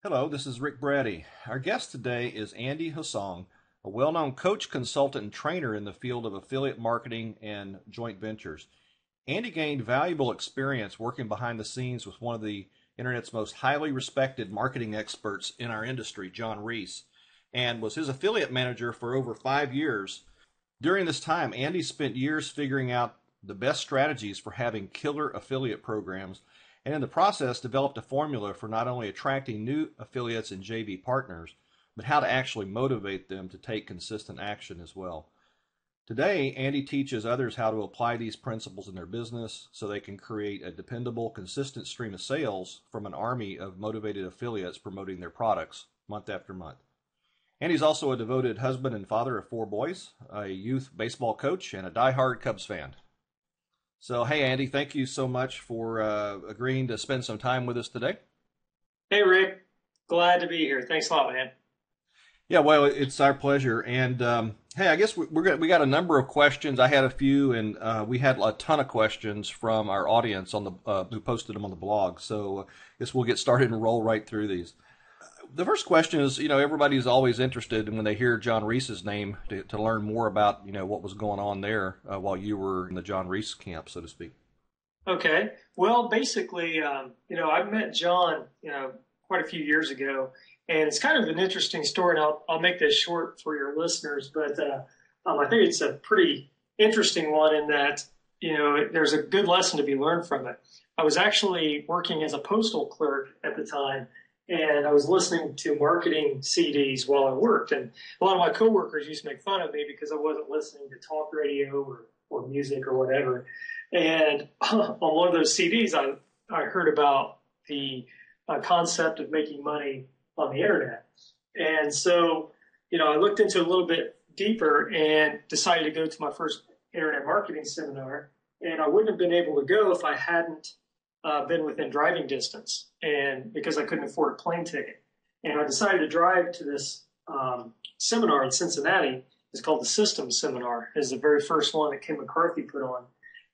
Hello, this is Rick Brady. Our guest today is Andy Hussong, a well-known coach, consultant, and trainer in the field of affiliate marketing and joint ventures. Andy gained valuable experience working behind the scenes with one of the internet's most highly respected marketing experts in our industry, John Reese, and was his affiliate manager for over 5 years. During this time, Andy spent years figuring out the best strategies for having killer affiliate programs, and in the process developed a formula for not only attracting new affiliates and JV partners, but how to actually motivate them to take consistent action as well. Today, Andy teaches others how to apply these principles in their business so they can create a dependable, consistent stream of sales from an army of motivated affiliates promoting their products month after month. Andy's also a devoted husband and father of four boys, a youth baseball coach, and a diehard Cubs fan. So, hey, Andy, thank you so much for agreeing to spend some time with us today. Hey, Rick. Glad to be here. Thanks a lot, man. Yeah, well, it's our pleasure. And hey, I guess we got a number of questions. I had a few, and we had a ton of questions from our audience on the who posted them on the blog. So, I guess we'll get started and roll right through these. The first question is, everybody's always interested in when they hear John Reese's name to learn more about, what was going on there while you were in the John Reese camp, so to speak. Okay. Well, basically, I met John, quite a few years ago, and it's kind of an interesting story, and I'll make this short for your listeners, but I think it's a pretty interesting one in that, there's a good lesson to be learned from it. I was actually working as a postal clerk at the time, and I was listening to marketing CDs while I worked. And a lot of my coworkers used to make fun of me because I wasn't listening to talk radio or music or whatever. And on one of those CDs, I heard about the concept of making money on the internet. And so, I looked into it a little bit deeper and decided to go to my first internet marketing seminar. And I wouldn't have been able to go if I hadn't been within driving distance, and because I couldn't afford a plane ticket. And I decided to drive to this seminar in Cincinnati. It's called the Systems Seminar. It's the very first one that Kim McCarthy put on.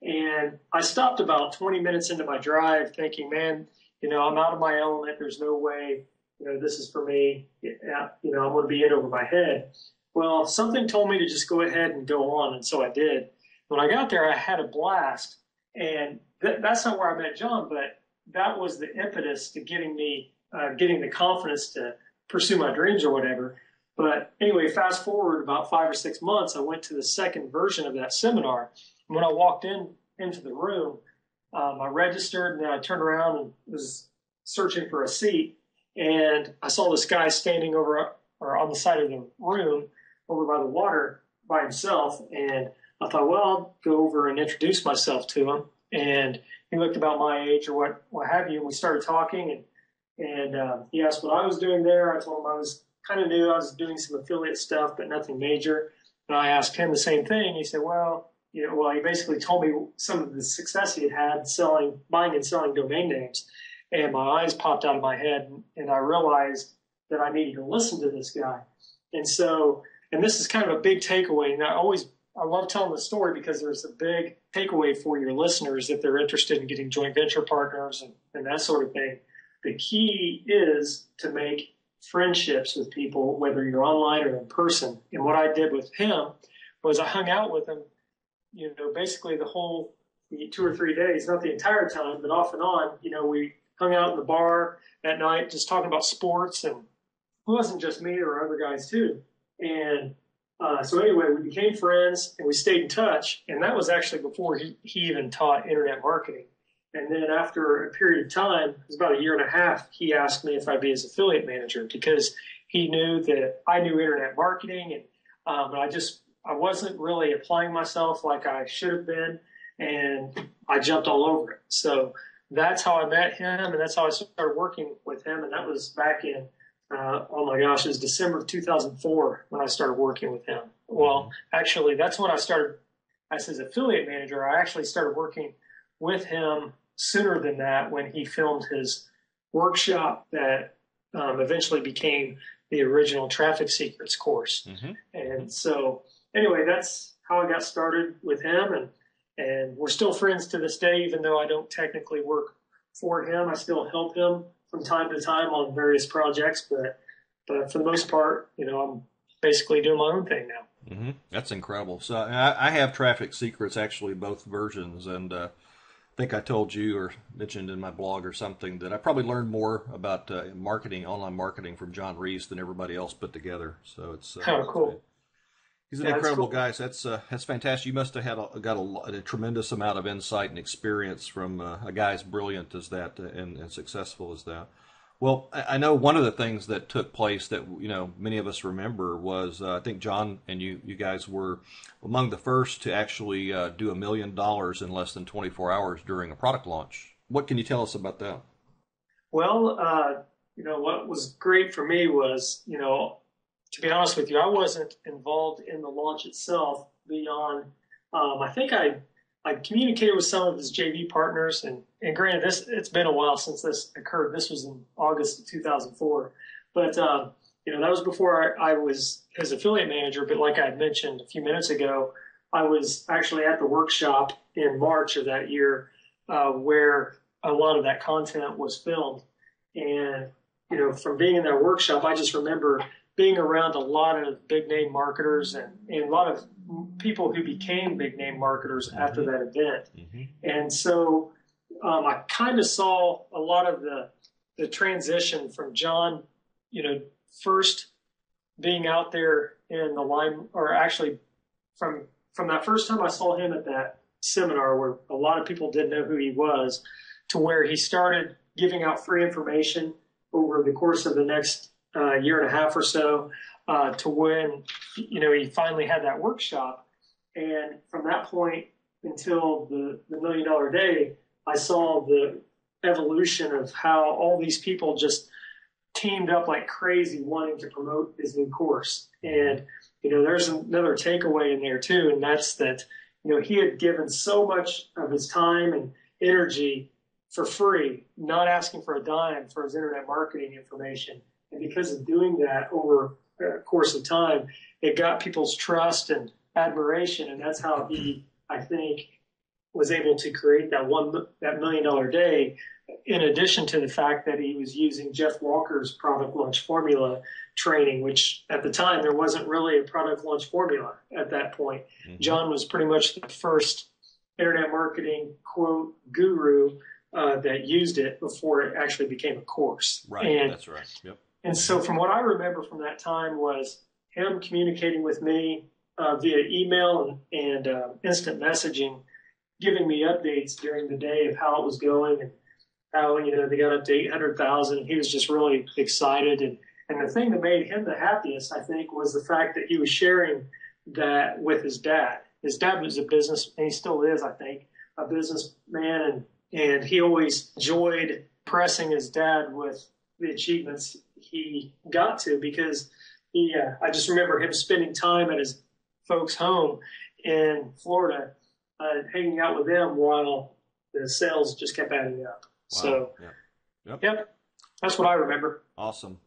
And I stopped about 20 minutes into my drive thinking, man, I'm out of my element. There's no way, this is for me. I'm going to be in over my head. Well, something told me to just go ahead and go on, and so I did. When I got there, I had a blast. And that's not where I met John, but that was the impetus to getting the confidence to pursue my dreams or whatever. But anyway, fast forward about 5 or 6 months, I went to the second version of that seminar. And when I walked into the room, I registered, and then I turned around and was searching for a seat. And I saw this guy standing over or on the side of the room over by the water by himself. And I thought, well, I'll go over and introduce myself to him. And he looked about my age or what have you. And we started talking, and he asked what I was doing there. I told him I was kind of new. I was doing some affiliate stuff, but nothing major. And I asked him the same thing. He said, well, he basically told me some of the success he had buying and selling domain names. And my eyes popped out of my head, and I realized that I needed to listen to this guy. And so, and this is kind of a big takeaway. And I love telling the story because there's a big takeaway for your listeners if they're interested in getting joint venture partners and that sort of thing. The key is to make friendships with people, whether you're online or in person. And what I did with him was I hung out with him, basically the whole 2 or 3 days, not the entire time, but off and on. We hung out in the bar at night just talking about sports, and it wasn't just me, there were other guys too. And so anyway, we became friends and we stayed in touch. And that was actually before he even taught internet marketing. And then after a period of time, it was about a year and a half, he asked me if I'd be his affiliate manager because he knew that I knew internet marketing. And I wasn't really applying myself like I should have been. And I jumped all over it. So that's how I met him. And that's how I started working with him. And that was back in oh my gosh, it was December of 2004 when I started working with him. Well, actually, that's when I started as his affiliate manager. I actually started working with him sooner than that when he filmed his workshop that eventually became the original Traffic Secrets course. Mm-hmm. And so anyway, that's how I got started with him. And we're still friends to this day, even though I don't technically work for him. I still help him from time to time on various projects, but for the most part, I'm basically doing my own thing now. That's incredible. So I have Traffic Secrets, actually, both versions, and I think I told you or mentioned in my blog or something that I probably learned more about marketing, online marketing from John Reese than everybody else put together. So it's Oh, cool. he's an Yeah, that's incredible cool. guy. So that's fantastic. You must have had a tremendous amount of insight and experience from a guy as brilliant as that and successful as that. Well, I know one of the things that took place that many of us remember was I think John and you guys were among the first to actually do $1 million in less than 24 hours during a product launch. What can you tell us about that? Well, what was great for me was, to be honest with you, I wasn't involved in the launch itself beyond, I think I communicated with some of his JV partners, and granted, it's been a while since this occurred. This was in August of 2004, but that was before I was his affiliate manager. But like I had mentioned a few minutes ago, I was actually at the workshop in March of that year, where a lot of that content was filmed, and from being in that workshop, I just remember being around a lot of big name marketers and a lot of people who became big name marketers after that event. And so I kind of saw a lot of the transition from John, first being out there in the line, or actually from that first time I saw him at that seminar where a lot of people didn't know who he was, to where he started giving out free information over the course of the next year and a half or so, to when he finally had that workshop. And from that point until the $1 million day, I saw the evolution of how all these people just teamed up like crazy wanting to promote his new course. And there's another takeaway in there too, and that's that he had given so much of his time and energy for free, not asking for a dime for his internet marketing information. And because of doing that over a course of time, it got people's trust and admiration. And that's how he, I think, was able to create that $1 million day, in addition to the fact that he was using Jeff Walker's product launch formula training, which at the time there wasn't really a product launch formula at that point. John was pretty much the first internet marketing quote guru that used it before it actually became a course. Right, that's right. Yep. And so from what I remember from that time was him communicating with me via email and instant messaging, giving me updates during the day of how it was going and how, they got up to 800,000. He was just really excited. And the thing that made him the happiest, I think, was the fact that he was sharing that with his dad. His dad was a business, and he still is, I think, a businessman. And he always enjoyed pressing his dad with the achievements he got to, because I just remember him spending time at his folks' home in Florida, hanging out with them while the sales just kept adding up. Wow. So, yep, that's what I remember. Awesome.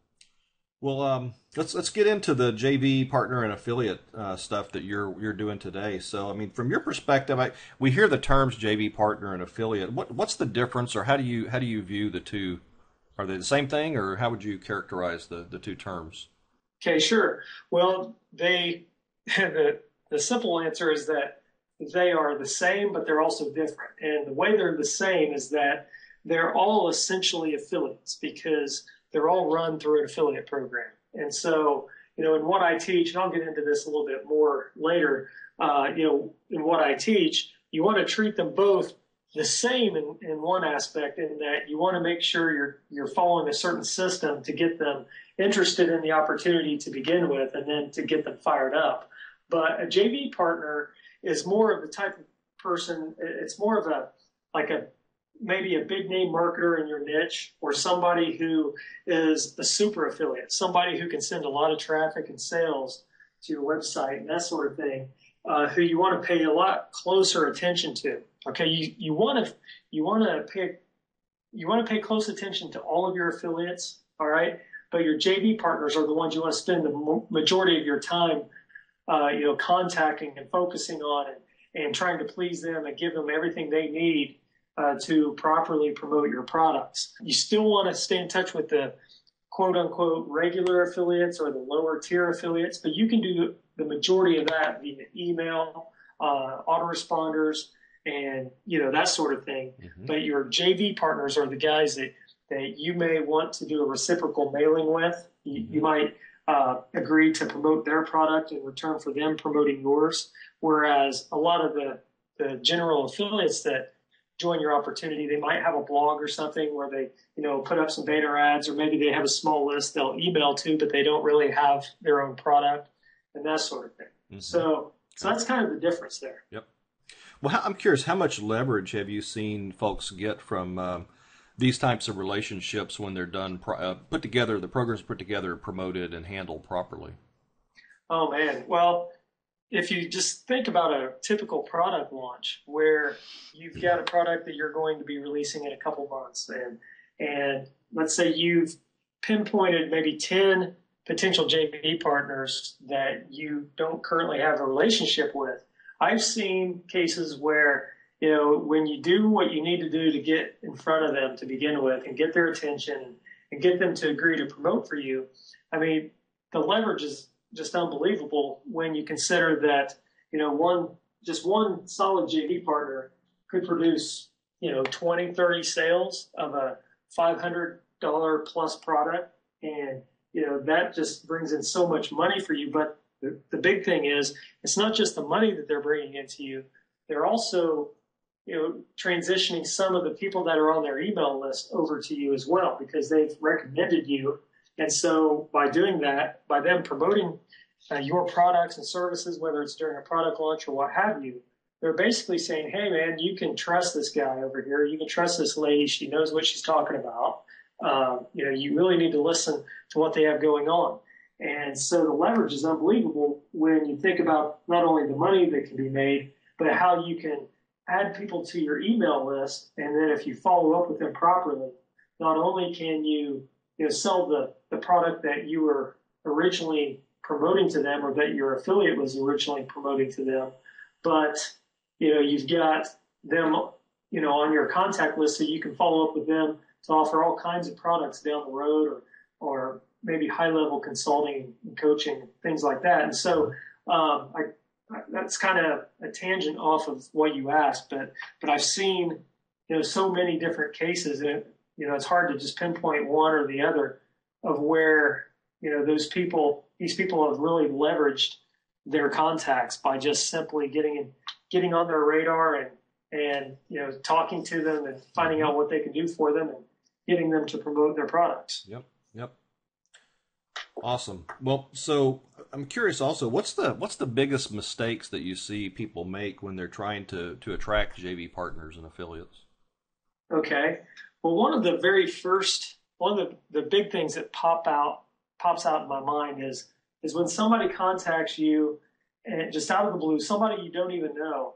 Well, let's get into the JV partner and affiliate stuff that you're doing today. So, I mean, from your perspective, we hear the terms JV partner and affiliate. What's the difference, or how do you view the two? Are they the same thing, or how would you characterize the two terms? Okay, sure. Well, the simple answer is that they are the same, but they're also different. And the way they're the same is that they're all essentially affiliates, because they're all run through an affiliate program. And so, in what I teach, and I'll get into this a little bit more later, in what I teach, you want to treat them both the same in one aspect, in that you want to make sure you're following a certain system to get them interested in the opportunity to begin with, and then to get them fired up. But a JV partner is more of the type of person, it's more of maybe a big name marketer in your niche, or somebody who is a super affiliate, somebody who can send a lot of traffic and sales to your website and that sort of thing, who you want to pay a lot closer attention to. Okay, you want to pay close attention to all of your affiliates, all right? But your JV partners are the ones you want to spend the majority of your time, contacting and focusing on, and trying to please them and give them everything they need to properly promote your products. You still want to stay in touch with the quote unquote regular affiliates or the lower tier affiliates, but you can do the majority of that via email, autoresponders, and that sort of thing. Mm-hmm. But your JV partners are the guys that you may want to do a reciprocal mailing with. You might agree to promote their product in return for them promoting yours. Whereas a lot of the general affiliates that join your opportunity, they might have a blog or something where they, put up some banner ads, or maybe they have a small list they'll email to, but they don't really have their own product and that sort of thing. Mm-hmm. So that's kind of the difference there. Yep. Well, I'm curious, how much leverage have you seen folks get from these types of relationships when they're done, put together, the program's put together, promoted, and handled properly? Oh, man. Well, if you just think about a typical product launch where you've got a product that you're going to be releasing in a couple months, and let's say you've pinpointed maybe 10 potential JV partners that you don't currently have a relationship with. I've seen cases where, when you do what you need to do to get in front of them to begin with and get their attention and get them to agree to promote for you, I mean, the leverage is just unbelievable when you consider that, one solid JV partner could produce, 20, 30 sales of a $500 plus product. And, that just brings in so much money for you. But the big thing is, it's not just the money that they're bringing into you. They're also, transitioning some of the people that are on their email list over to you as well, because they've recommended you. And so by doing that, by them promoting your products and services, whether it's during a product launch or what have you, they're basically saying, hey, man, you can trust this guy over here. You can trust this lady. She knows what she's talking about. You really need to listen to what they have going on. And so the leverage is unbelievable when you think about not only the money that can be made, but how you can add people to your email list. And then if you follow up with them properly, not only can you, sell the product that you were originally promoting to them or that your affiliate was originally promoting to them, but, you've got them, on your contact list so you can follow up with them to offer all kinds of products down the road or maybe high-level consulting and coaching, things like that. And so that's kind of a tangent off of what you asked, but I've seen, so many different cases, and it's hard to just pinpoint one or the other of where, these people have really leveraged their contacts by just simply getting on their radar and talking to them and finding out what they can do for them and getting them to promote their products. Yep. Awesome. Well, so I'm curious also, what's the biggest mistakes that you see people make when they're trying to attract JV partners and affiliates? Okay. Well, one of the big things that pops out in my mind is when somebody contacts you and just out of the blue, somebody you don't even know,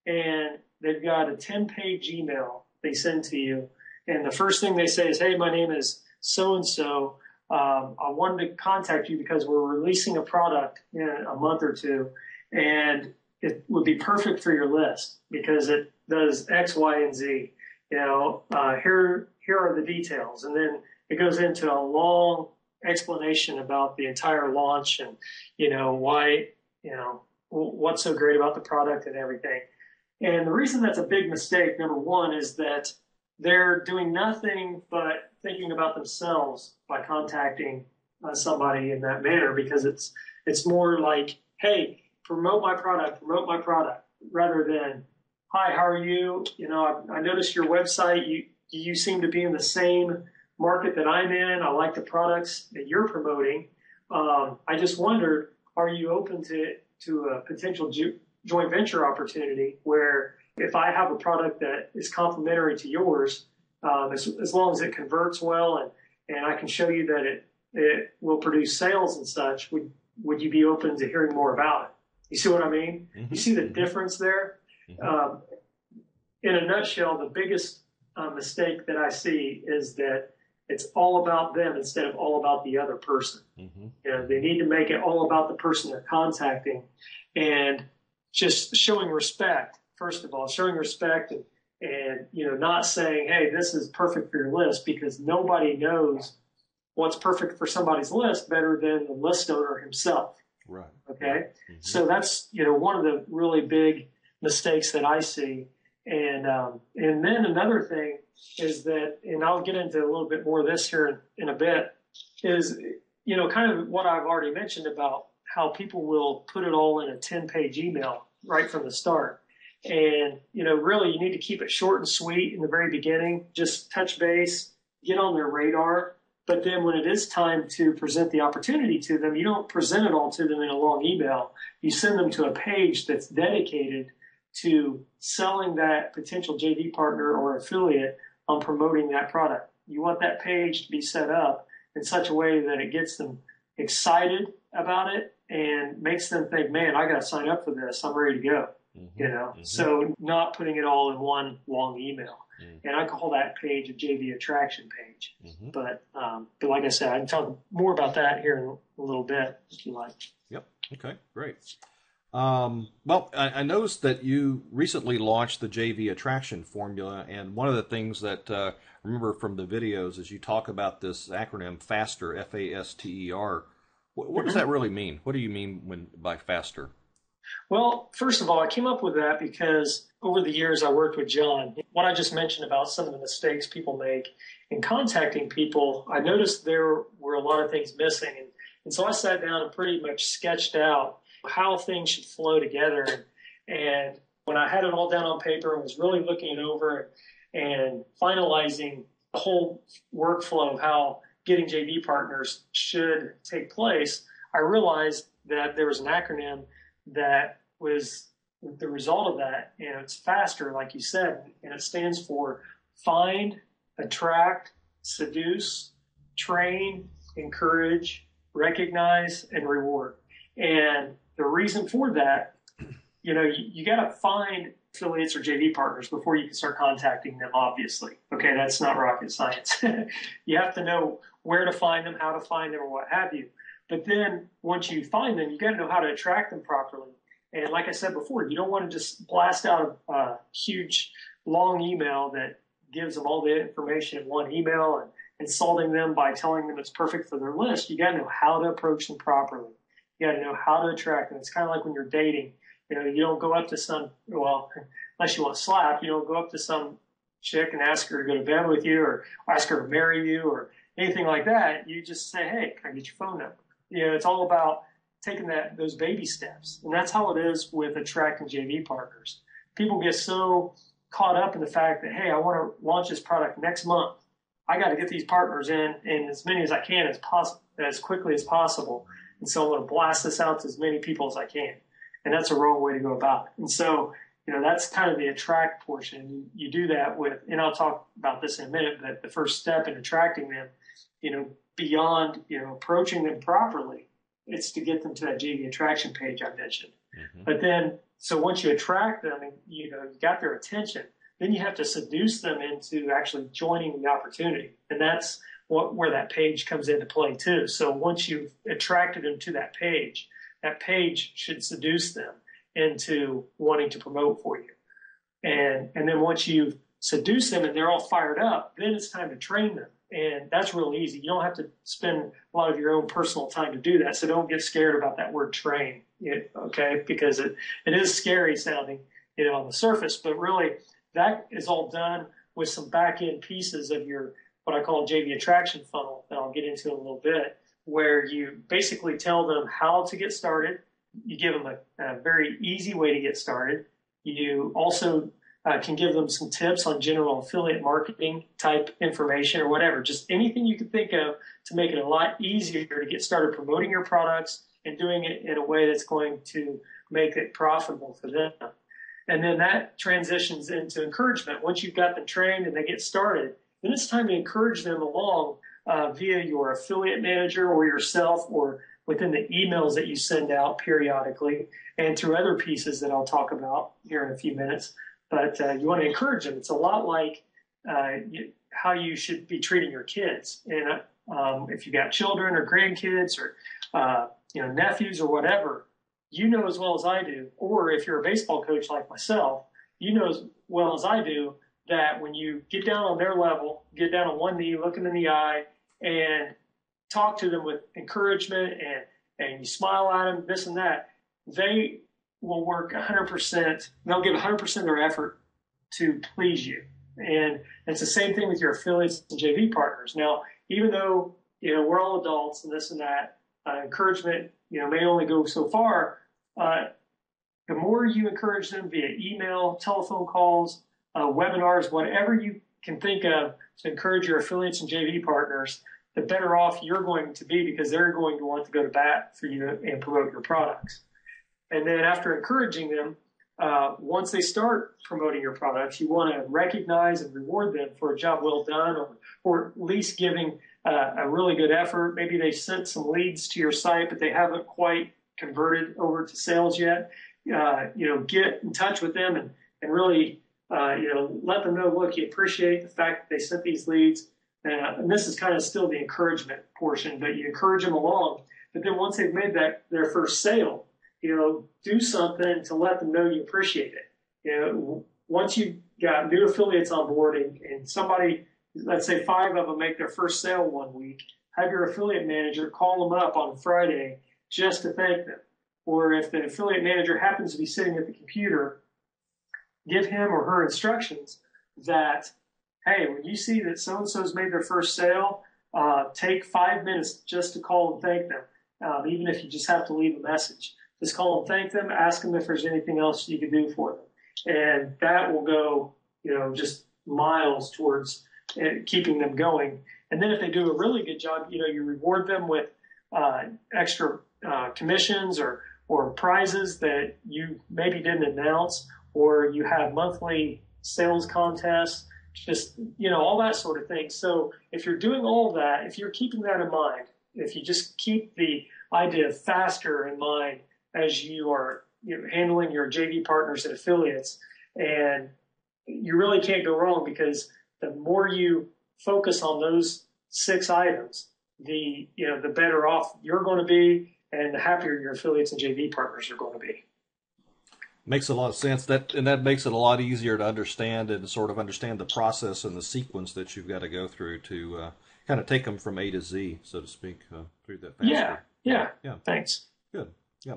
and they've got a 10-page email they send to you. And the first thing they say is, hey, my name is so-and-so. I wanted to contact you because we're releasing a product in a month or two, and it would be perfect for your list because it does X, Y, and Z. Here are the details. And then it goes into a long explanation about the entire launch and, why, what's so great about the product and everything. And the reason that's a big mistake, number one, is that they're doing nothing but thinking about themselves by contacting somebody in that manner, because it's more like, hey, promote my product, rather than, hi, how are you? I noticed your website. You seem to be in the same market that I'm in. I like the products that you're promoting. I just wondered, are you open to a potential joint venture opportunity where if I have a product that is complementary to yours, as long as it converts well and I can show you that it will produce sales and such, would you be open to hearing more about it? You see what I mean? Mm-hmm. You see the difference there? Mm-hmm. In a nutshell, the biggest mistake that I see is that it's all about them instead of all about the other person. Mm-hmm. They need to make it all about the person they're contacting, and just showing respect, first of all, showing respect and, not saying, hey, this is perfect for your list, because nobody knows what's perfect for somebody's list better than the list owner himself. Right. Okay. Right. Mm-hmm. So that's, one of the really big mistakes that I see. And then another thing is that, and I'll get into a little bit more of this here in a bit, is, kind of what I've already mentioned about how people will put it all in a 10-page email right from the start. And, really you need to keep it short and sweet in the very beginning, just touch base, get on their radar. But then when it is time to present the opportunity to them, you don't present it all to them in a long email. You send them to a page that's dedicated to selling that potential JV partner or affiliate on promoting that product. You want that page to be set up in such a way that it gets them excited about it and makes them think, man, I got to sign up for this. I'm ready to go. Mm-hmm. So not putting it all in one long email. Mm-hmm. And I call that page a JV attraction page. Mm-hmm. But like I said, I can talk more about that here in a little bit if you like. Yep. Okay, great. Well, I noticed that you recently launched the JV attraction formula, and one of the things that I remember from the videos is you talk about this acronym FASTER, FASTER. What does that really mean? What do you mean by FASTER? Well, first of all, I came up with that because over the years I worked with John. What I just mentioned about some of the mistakes people make in contacting people, I noticed there were a lot of things missing. And so I sat down and pretty much sketched out how things should flow together. And when I had it all down on paper and was really looking it over and finalizing the whole workflow of how getting JV partners should take place, I realized that there was an acronym that was the result of that. It's FASTER, like you said, and it stands for find, attract, seduce, train, encourage, recognize, and reward. And the reason for that, you got to find affiliates or JV partners before you can start contacting them, obviously. Okay, that's not rocket science. You have to know where to find them, how to find them, or what have you. But then once you find them, you got to know how to attract them properly. And like I said before, you don't want to just blast out a huge, long email that gives them all the information in one email and insulting them by telling them it's perfect for their list. You got to know how to approach them properly. You got to know how to attract them. It's kind of like when you're dating. You don't go up to unless you want to slap, you don't go up to some chick and ask her to go to bed with you or ask her to marry you or anything like that. You just say, hey, can I get your phone number? It's all about taking those baby steps. And that's how it is with attracting JV partners. People get so caught up in the fact that, hey, I want to launch this product next month. I got to get these partners in as many as I can as quickly as possible. And so I'm going to blast this out to as many people as I can. And that's a wrong way to go about it. And so, that's kind of the attract portion. You do that with, and I'll talk about this in a minute, but the first step in attracting them, beyond, approaching them properly, it's to get them to that JV attraction page I mentioned. Mm-hmm. But then, so once you attract them and, you got their attention, then you have to seduce them into actually joining the opportunity. And that's where that page comes into play too. So once you've attracted them to that page should seduce them into wanting to promote for you. And then once you've seduced them and they're all fired up, then it's time to train them. And that's real easy. You don't have to spend a lot of your own personal time to do that. So don't get scared about that word train, okay? Because it is scary sounding, on the surface, but really that is all done with some back end pieces of your, what I call JV attraction funnel that I'll get into in a little bit, where you basically tell them how to get started. You give them a very easy way to get started. You also can give them some tips on general affiliate marketing type information or whatever, just anything you can think of to make it a lot easier to get started promoting your products and doing it in a way that's going to make it profitable for them. And then that transitions into encouragement. Once you've got them trained and they get started, then it's time to encourage them along via your affiliate manager or yourself or within the emails that you send out periodically and through other pieces that I'll talk about here in a few minutes. But you want to encourage them. It's a lot like how you should be treating your kids. And if you got children or grandkids or nephews or whatever, as well as I do, or if you're a baseball coach like myself, as well as I do that when you get down on their level, get down on one knee, look them in the eye, and talk to them with encouragement and you smile at them, this and that, they will work 100%. They'll give 100% of their effort to please you. And it's the same thing with your affiliates and JV partners. Now, even though, we're all adults and this and that, encouragement, may only go so far. The more you encourage them via email, telephone calls, webinars, whatever you can think of to encourage your affiliates and JV partners, the better off you're going to be because they're going to want to go to bat for you and promote your products. And then after encouraging them, once they start promoting your products, you want to recognize and reward them for a job well done or at least giving a really good effort. Maybe they sent some leads to your site, but they haven't quite converted over to sales yet. Get in touch with them and really, let them know, look, you appreciate the fact that they sent these leads. And this is kind of still the encouragement portion, but you encourage them along. But then once they've made their first sale, do something to let them know you appreciate it. Once you've got new affiliates on board and somebody, let's say 5 of them make their first sale one week, have your affiliate manager call them up on Friday just to thank them. Or if the affiliate manager happens to be sitting at the computer, give him or her instructions that, hey, when you see that so-and-so's made their first sale, take 5 minutes just to call and thank them, even if you just have to leave a message. Just call and thank them, ask them if there's anything else you can do for them. And that will go, just miles towards keeping them going. And then if they do a really good job, you reward them with extra commissions or prizes that you maybe didn't announce, or you have monthly sales contests, just, all that sort of thing. So if you're doing all of that, if you're keeping that in mind, if you just keep the idea of faster in mind as you are handling your JV partners and affiliates, and you really can't go wrong because the more you focus on those 6 items, the better off you're going to be and the happier your affiliates and JV partners are going to be. Makes a lot of sense. That makes it a lot easier to understand and sort of understand the process and the sequence that you've got to go through to kind of take them from A to Z, so to speak, through that faster. Yeah. Thanks. Good. Yeah.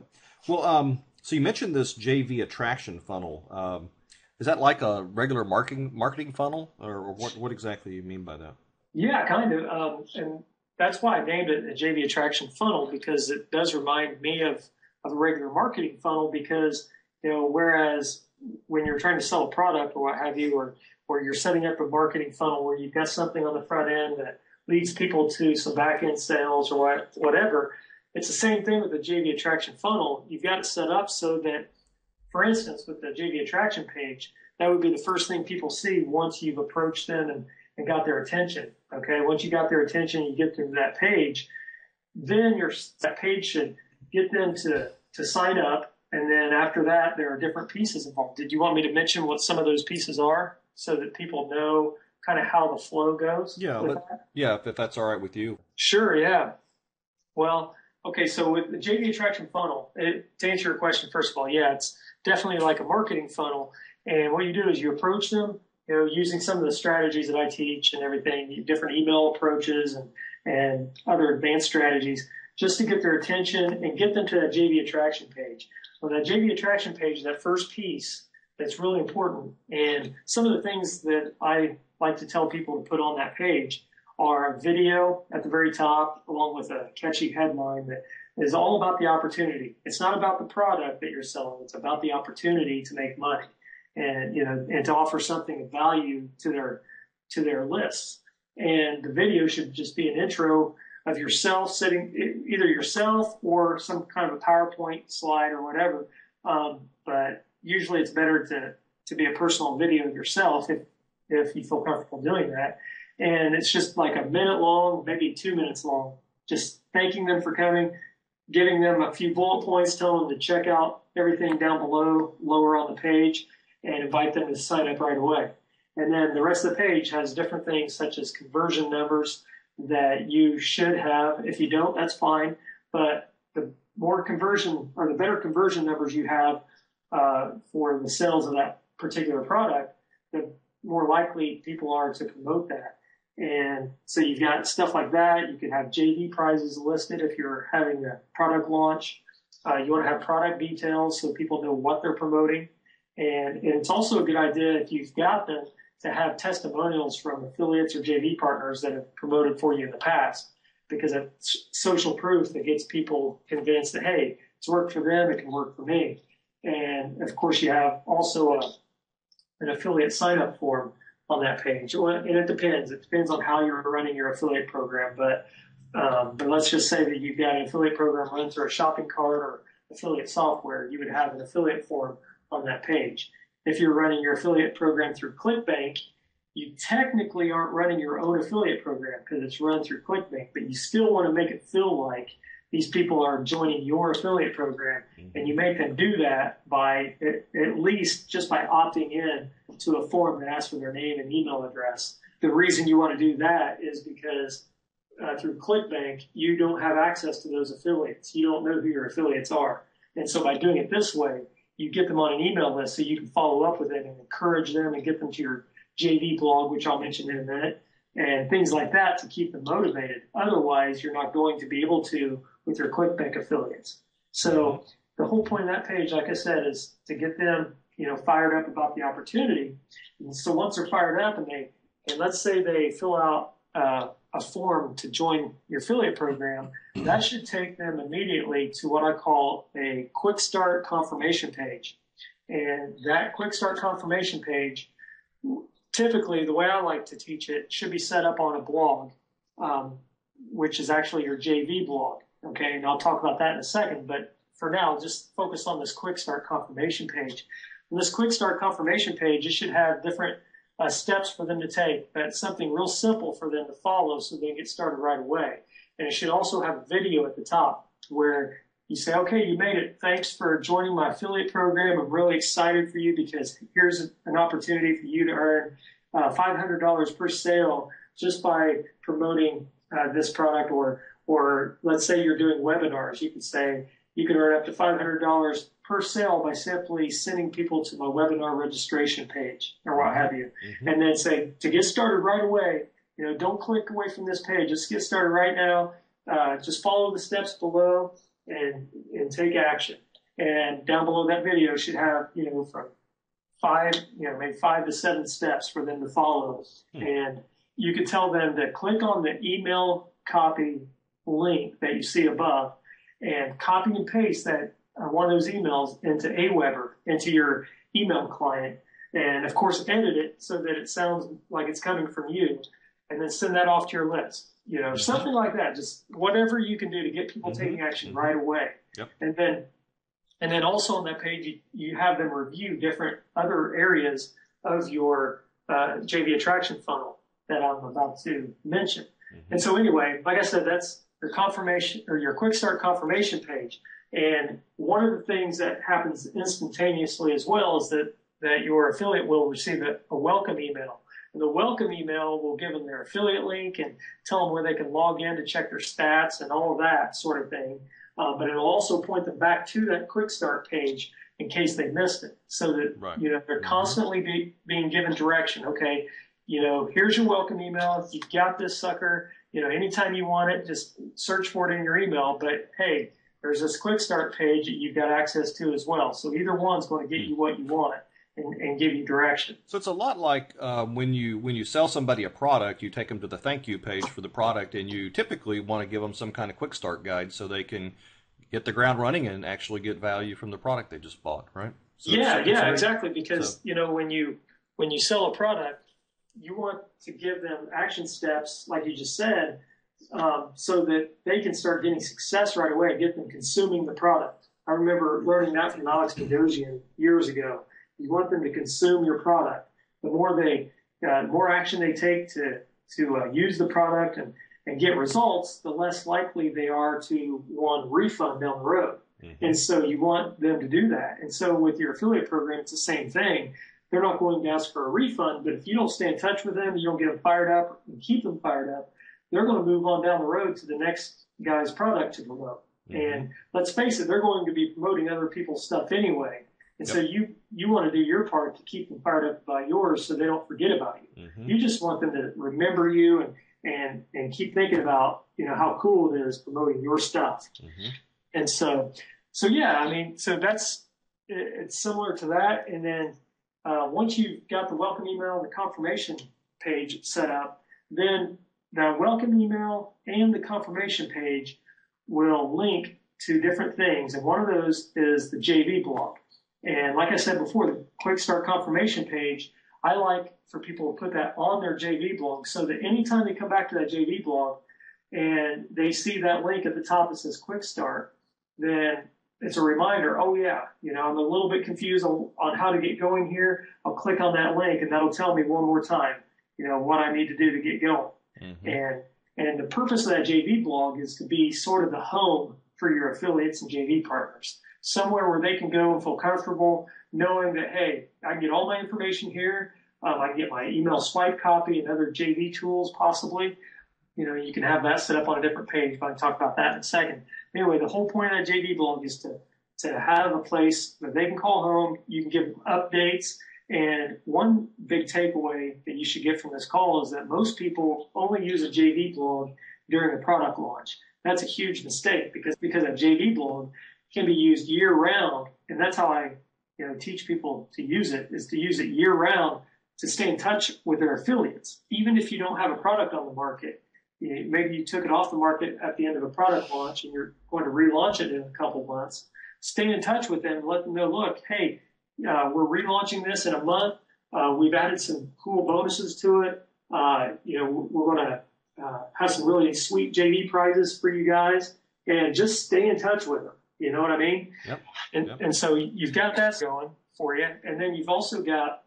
Well, so you mentioned this JV attraction funnel. Is that like a regular marketing funnel, or what exactly do you mean by that? Yeah, kind of. And that's why I named it a JV attraction funnel, because it does remind me of a regular marketing funnel, because whereas when you're trying to sell a product or what have you, or you're setting up a marketing funnel where you've got something on the front end that leads people to some back end sales or whatever, it's the same thing with the JV attraction funnel. You've got it set up so that, for instance, with the JV attraction page, that would be the first thing people see once you've approached them and got their attention. Okay, once you got their attention, you get to that page, then that page should get them to sign up. And then after that, there are different pieces involved. Did you want me to mention what some of those pieces are so that people know kind of how the flow goes? Yeah, if that's all right with you. Sure, yeah. Well, okay, so with the JV attraction funnel, to answer your question, first of all, yeah, it's definitely like a marketing funnel. And what you do is you approach them, using some of the strategies that I teach and everything, different email approaches and other advanced strategies, just to get their attention and get them to that JV attraction page. On that JV attraction page, that first piece, that's really important. And some of the things that I like to tell people to put on that page are a video at the very top, along with a catchy headline that is all about the opportunity. It's not about the product that you're selling. It's about the opportunity to make money and to offer something of value to their lists. And the video should just be an intro of yourself sitting, either yourself or some kind of a PowerPoint slide or whatever. But usually it's better to be a personal video of yourself if you feel comfortable doing that. And it's just like a minute long, maybe 2 minutes long, just thanking them for coming, giving them a few bullet points, telling them to check out everything down below, lower on the page, and invite them to sign up right away. And then the rest of the page has different things such as conversion numbers that you should have. If you don't, that's fine. But the more conversion or the better conversion numbers you have for the sales of that particular product, the more likely people are to promote that. And so you've got stuff like that. You could have JV prizes listed if you're having a product launch. You want to have product details so people know what they're promoting. And it's also a good idea if you've got them to have testimonials from affiliates or JV partners that have promoted for you in the past, because it's social proof that gets people convinced that, hey, it's worked for them, it can work for me. And of course, you have also an affiliate sign-up form on that page. And it depends. It depends on how you're running your affiliate program. But let's just say that you've got an affiliate program run through a shopping cart or affiliate software. You would have an affiliate form on that page. If you're running your affiliate program through ClickBank, you technically aren't running your own affiliate program because it's run through ClickBank, but you still want to make it feel like these people are joining your affiliate program. And you make them do that by at least just by opting in to a form that asks for their name and email address. The reason you want to do that is because through ClickBank, you don't have access to those affiliates. You don't know who your affiliates are. And so by doing it this way, you get them on an email list so you can follow up with them and encourage them and get them to your JV blog, which I'll mention in a minute, and things like that to keep them motivated. Otherwise, you're not going to be able to with your ClickBank affiliates. So the whole point of that page, like I said, is to get them, fired up about the opportunity. And so once they're fired up and let's say they fill out a form to join your affiliate program, that should take them immediately to what I call a quick start confirmation page. And that quick start confirmation page, typically the way I like to teach it, should be set up on a blog, which is actually your JV blog. Okay, and I'll talk about that in a second, but for now, just focus on this quick start confirmation page. And this quick start confirmation page, it should have different steps for them to take. That's something real simple for them to follow so they can get started right away. And it should also have a video at the top where you say, okay, you made it. Thanks for joining my affiliate program. I'm really excited for you because here's an opportunity for you to earn $500 per sale just by promoting this product. Or let's say you're doing webinars. You could say you can earn up to $500 per sale by simply sending people to my webinar registration page or what have you. And then say, to get started right away, don't click away from this page. Just get started right now. Just follow the steps below and take action. And down below that video should have, from maybe 5 to 7 steps for them to follow. And you could tell them to click on the email copy link that you see above and copy and paste that one of those emails into Aweber, into your email client. And of course, edit it so that it sounds like it's coming from you, and then send that off to your list. Something like that. Just whatever you can do to get people taking action right away. Yep. And then also on that page, you have them review different other areas of your JV attraction funnel that I'm about to mention. And so anyway, like I said, that's your confirmation or your quick start confirmation page. And one of the things that happens instantaneously as well is that your affiliate will receive a welcome email. And the welcome email will give them their affiliate link and tell them where they can log in to check their stats and all of that sort of thing. But it'll also point them back to that quick start page in case they missed it, so that they're constantly being given direction. Okay, here's your welcome email. You've got this sucker. Anytime you want it, just search for it in your email. But hey, there's this quick start page that you've got access to as well. So either one's going to get you what you want and give you direction. So it's a lot like when you sell somebody a product, you take them to the thank you page for the product, and you typically want to give them some kind of quick start guide so they can get the ground running and actually get value from the product they just bought, right? So exactly. Because when you sell a product, you want to give them action steps, like you just said, so that they can start getting success right away and get them consuming the product. I remember learning that from Alex Bogosian years ago. You want them to consume your product. The more action they take to use the product and get results, the less likely they are to want a refund down the road. And so you want them to do that. And so with your affiliate program, it's the same thing. They're not going to ask for a refund, but if you don't stay in touch with them, you don't get them fired up and keep them fired up, they're going to move on down the road to the next guy's product to promote. And let's face it, they're going to be promoting other people's stuff anyway. And Yep. so you want to do your part to keep them fired up about yours so they don't forget about you. You just want them to remember you and keep thinking about, how cool it is promoting your stuff. And so yeah, I mean, so it's similar to that. And then once you've got the welcome email and the confirmation page set up, then the welcome email and the confirmation page will link to different things. And one of those is the JV blog. And like I said before, the Quick Start confirmation page, I like for people to put that on their JV blog so that anytime they come back to that JV blog and they see that link at the top that says Quick Start, then it's a reminder, oh yeah, I'm a little bit confused on how to get going here. I'll click on that link and that'll tell me one more time, what I need to do to get going. And the purpose of that JV blog is to be sort of the home for your affiliates and JV partners, somewhere where they can go and feel comfortable knowing that, hey, I can get all my information here. I can get my email swipe copy and other JV tools possibly. You can have that set up on a different page, but I can talk about that in a second. Anyway, the whole point of that JV blog is to have a place that they can call home. You can give them updates. And one big takeaway that you should get from this call is that most people only use a JV blog during a product launch. That's a huge mistake because a JV blog can be used year round. And that's how I teach people to use it, is to use it year round to stay in touch with their affiliates. Even if you don't have a product on the market, maybe you took it off the market at the end of a product launch and you're going to relaunch it in a couple months, stay in touch with them and let them know, look, hey, we're relaunching this in a month. We've added some cool bonuses to it. We're going to have some really sweet JV prizes for you guys, and just stay in touch with them. You know what I mean? Yep. And so you've got that going for you. And then you've also got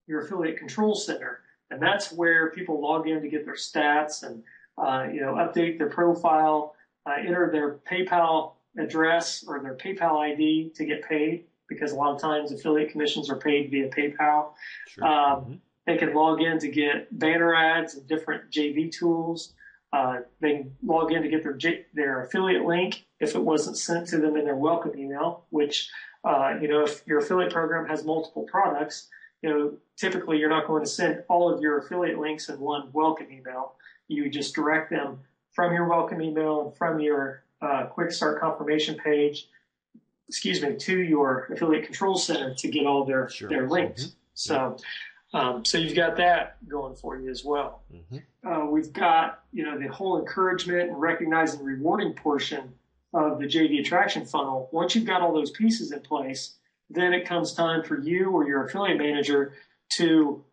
your affiliate control center. And that's where people log in to get their stats and, update their profile, enter their PayPal address or their PayPal ID to get paid, because a lot of times affiliate commissions are paid via PayPal. Sure. They can log in to get banner ads and different JV tools. They can log in to get their affiliate link if it wasn't sent to them in their welcome email, which, if your affiliate program has multiple products, typically you're not going to send all of your affiliate links in one welcome email. You just direct them from your welcome email and from your Quick Start confirmation page, to your affiliate control center to get all their links. So you've got that going for you as well. We've got, the whole encouragement and recognizing rewarding portion of the JV attraction funnel. Once you've got all those pieces in place, then it comes time for you or your affiliate manager to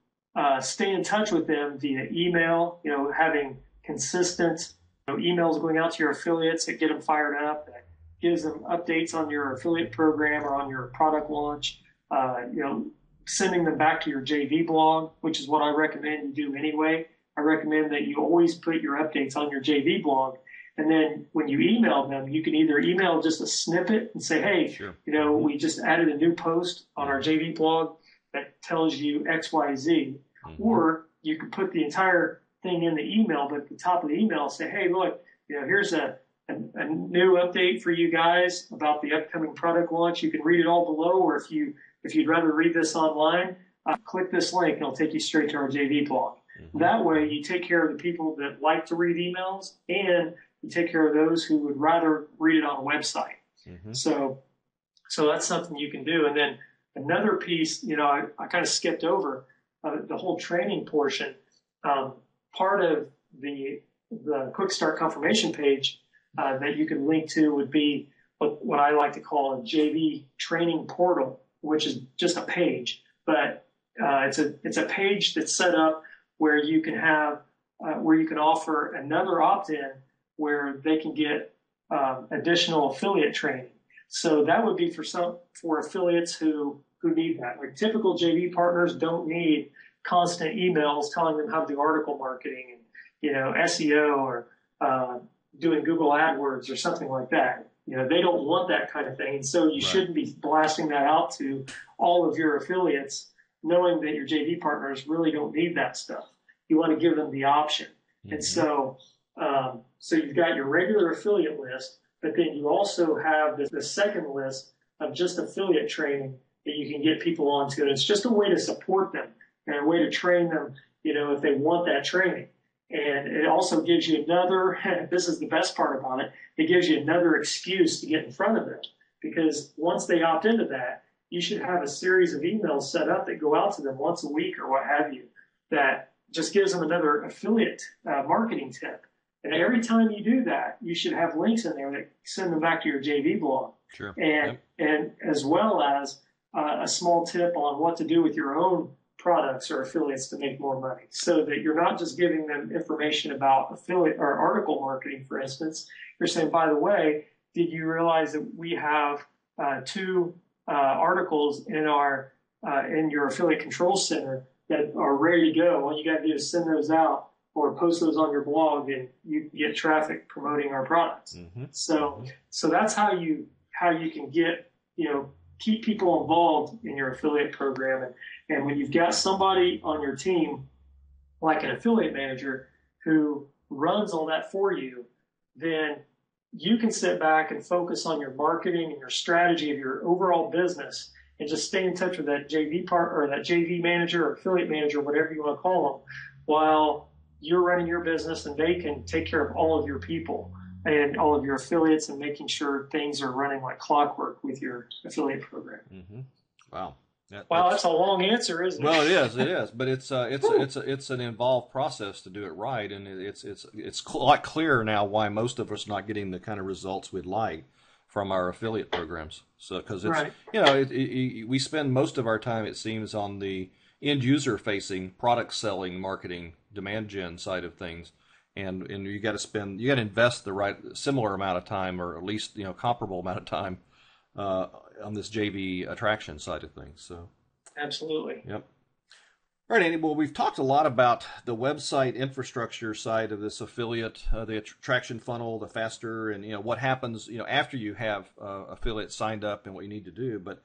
stay in touch with them via email, having consistent emails going out to your affiliates that get them fired up, that gives them updates on your affiliate program or on your product launch, sending them back to your JV blog, which is what I recommend you do anyway. I recommend that you always put your updates on your JV blog. And then when you email them, you can either email just a snippet and say, hey, we just added a new post on our JV blog that tells you X, Y, Z. Or you can put the entire thing in the email, but at the top of the email, say, hey, look, here's a new update for you guys about the upcoming product launch. You can read it all below, or if you'd rather read this online, click this link and it'll take you straight to our JV blog. That way you take care of the people that like to read emails, and you take care of those who would rather read it on a website. So that's something you can do. And then another piece, I kind of skipped over the whole training portion. Part of the Quick Start confirmation page that you can link to would be what I like to call a JV training portal, which is just a page, but it's a page that's set up where you can have where you can offer another opt-in where they can get additional affiliate training. So that would be for affiliates who need that. Like typical JV partners don't need constant emails telling them how to do article marketing and SEO or doing Google AdWords or something like that. They don't want that kind of thing. And so you shouldn't be blasting that out to all of your affiliates, knowing that your JV partners really don't need that stuff. You want to give them the option. And so you've got your regular affiliate list, but then you also have the second list of just affiliate training that you can get people onto it. It's just a way to support them and a way to train them, if they want that training. And it also gives you another, this is the best part about it, it gives you another excuse to get in front of them. Because once they opt into that, you should have a series of emails set up that go out to them once a week or what have you, that just gives them another affiliate marketing tip. And every time you do that, you should have links in there that send them back to your JV blog. Sure. And as well as a small tip on what to do with your own products or affiliates to make more money, so that you're not just giving them information about affiliate or article marketing, for instance. You're saying, by the way, did you realize that we have two articles in your affiliate control center that are ready to go? All you got to do is send those out or post those on your blog, and you get traffic promoting our products. Mm-hmm. So that's how you can get, keep people involved in your affiliate program. And when you've got somebody on your team, like an affiliate manager who runs all that for you, then you can sit back and focus on your marketing and your strategy of your overall business, and just stay in touch with that JV partner or that JV manager or affiliate manager, whatever you want to call them, while you're running your business, and they can take care of all of your people and all of your affiliates and making sure things are running like clockwork with your affiliate program. Mm-hmm. Wow. That's a long answer, isn't it? Well, it is, but it's an involved process to do it right, and it's a lot clearer now why most of us are not getting the kind of results we'd like from our affiliate programs. So, because it's right. We spend most of our time, it seems, on the end user facing product selling, marketing, demand gen side of things, and you got to invest the right similar amount of time, or at least comparable amount of time on this JV attraction side of things. So absolutely. Yep. All right, Andy. Well, we've talked a lot about the website infrastructure side of this affiliate, the attraction funnel, the faster, and what happens after you have affiliates signed up and what you need to do. But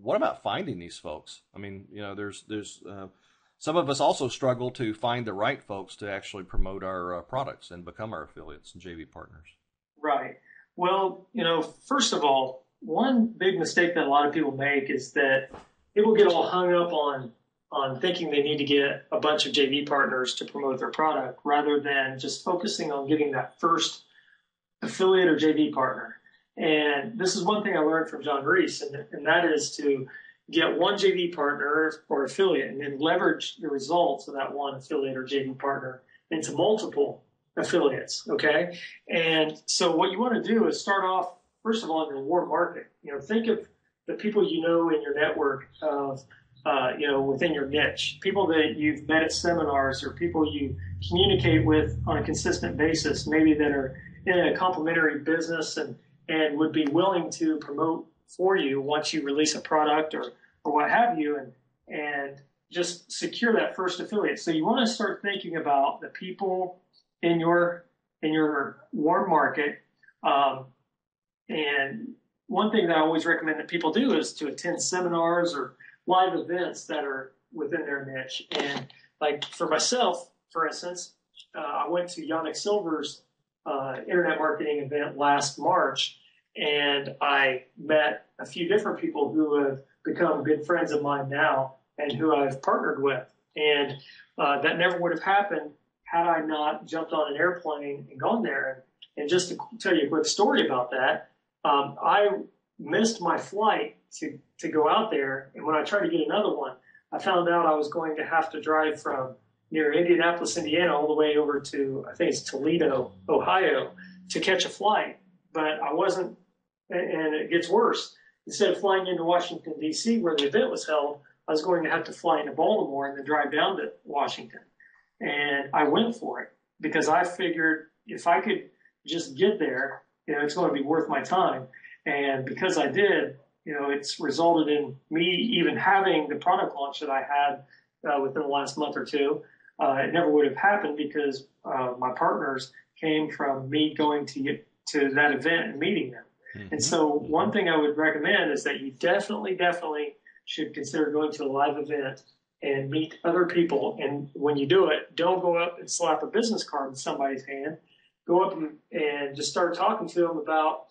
what about finding these folks? I mean, there's some of us also struggle to find the right folks to actually promote our products and become our affiliates and JV partners. Right. Well, first of all, one big mistake that a lot of people make is that people get all hung up on thinking they need to get a bunch of JV partners to promote their product, rather than just focusing on getting that first affiliate or JV partner. And this is one thing I learned from John Reese, and that is to get one JV partner or affiliate and then leverage the results of that one affiliate or JV partner into multiple affiliates, okay? And so what you want to do is start off, first of all, in your warm market. Think of the people in your network of, within your niche, people that you've met at seminars or people you communicate with on a consistent basis, maybe that are in a complementary business and would be willing to promote for you once you release a product or what have you, and just secure that first affiliate. So you want to start thinking about the people in your warm market. And one thing that I always recommend that people do is to attend seminars or live events that are within their niche. And like for myself, for instance, I went to Yannick Silver's internet marketing event last March, and I met a few different people who have become good friends of mine now and who I've partnered with. And that never would have happened had I not jumped on an airplane and gone there. And just to tell you a quick story about that, I missed my flight to go out there. And when I tried to get another one, I found out I was going to have to drive from near Indianapolis, Indiana, all the way over to, I think it's Toledo, Ohio, to catch a flight. But I wasn't, and it gets worse. Instead of flying into Washington, D.C., where the event was held, I was going to have to fly into Baltimore and then drive down to Washington. And I went for it because I figured if I could just get there, it's going to be worth my time. And because I did, it's resulted in me even having the product launch that I had within the last month or two. It never would have happened because my partners came from me going to that event and meeting them. Mm-hmm. And so one thing I would recommend is that you definitely should consider going to a live event and meet other people. And when you do it, don't go up and slap a business card in somebody's hand. Go up and just start talking to them about,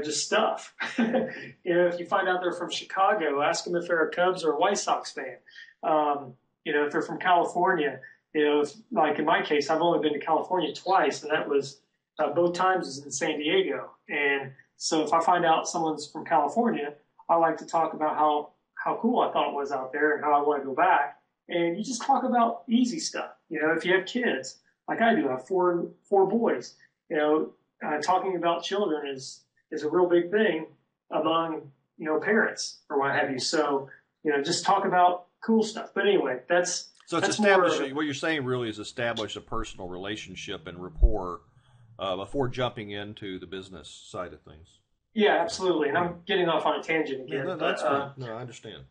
just stuff. If you find out they're from Chicago, ask them if they're a Cubs or a White Sox fan. If they're from California, like in my case, I've only been to California twice, and that was both times was in San Diego. And so if I find out someone's from California, I like to talk about how cool I thought it was out there and how I want to go back. And you just talk about easy stuff. If you have kids, like I do, I have four boys. Talking about children is a real big thing among parents or what have you. So just talk about cool stuff. But anyway, that's establishing. What you're saying really is establish a personal relationship and rapport before jumping into the business side of things. Yeah, absolutely. And I'm getting off on a tangent again. No, that's fine. No, I understand.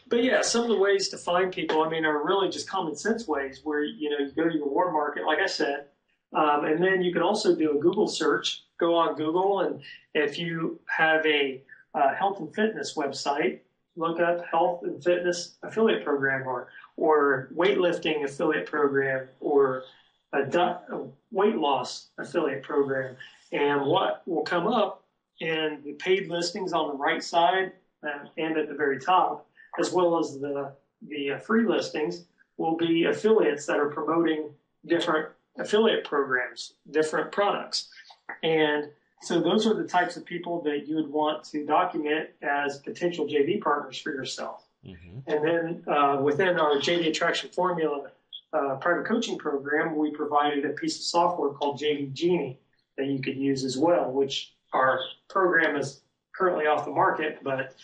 But yeah, some of the ways to find people, are really just common sense ways where, you go to your warm market, like I said, and then you can also do a Google search. Go on Google, and if you have a health and fitness website, look up health and fitness affiliate program or weightlifting affiliate program or a weight loss affiliate program. And what will come up in the paid listings on the right side and at the very top, as well as the free listings, will be affiliates that are promoting different affiliate programs, different products. And so those are the types of people that you would want to document as potential JV partners for yourself. Mm-hmm. And then within our JV Attraction Formula private coaching program, we provided a piece of software called JV Genie that you could use as well, which our program is currently off the market, but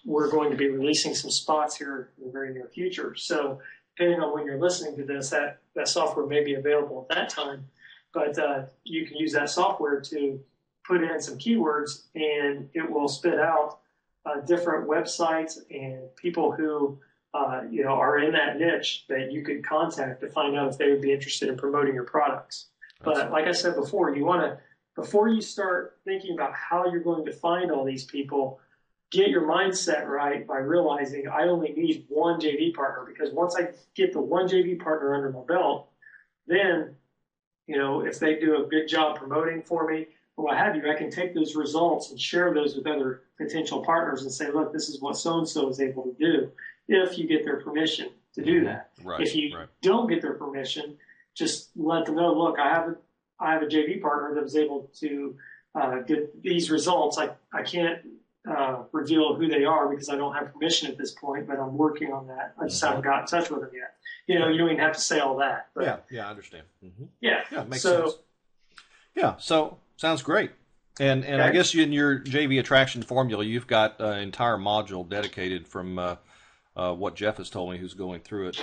we're going to be releasing some spots here in the very near future. So depending on when you're listening to this, that software may be available at that time. But you can use that software to put in some keywords, and it will spit out different websites and people who are in that niche that you could contact to find out if they would be interested in promoting your products. But like I said before, before you start thinking about how you're going to find all these people, get your mindset right by realizing I only need one JV partner, because once I get the one JV partner under my belt, then, if they do a good job promoting for me or what have you, I can take those results and share those with other potential partners and say, look, this is what so-and-so is able to do, if you get their permission to do that. Right, if you don't get their permission, just let them know, look, I have a JV partner that was able to get these results. I can't reveal who they are because I don't have permission at this point, but I'm working on that. I just haven't got in touch with them yet. You don't even have to say all that. But, yeah, I understand. Mm-hmm. Yeah, makes sense. Yeah, so sounds great. And okay. I guess in your JV Attraction Formula, you've got an entire module dedicated from what Jeff has told me, who's going through it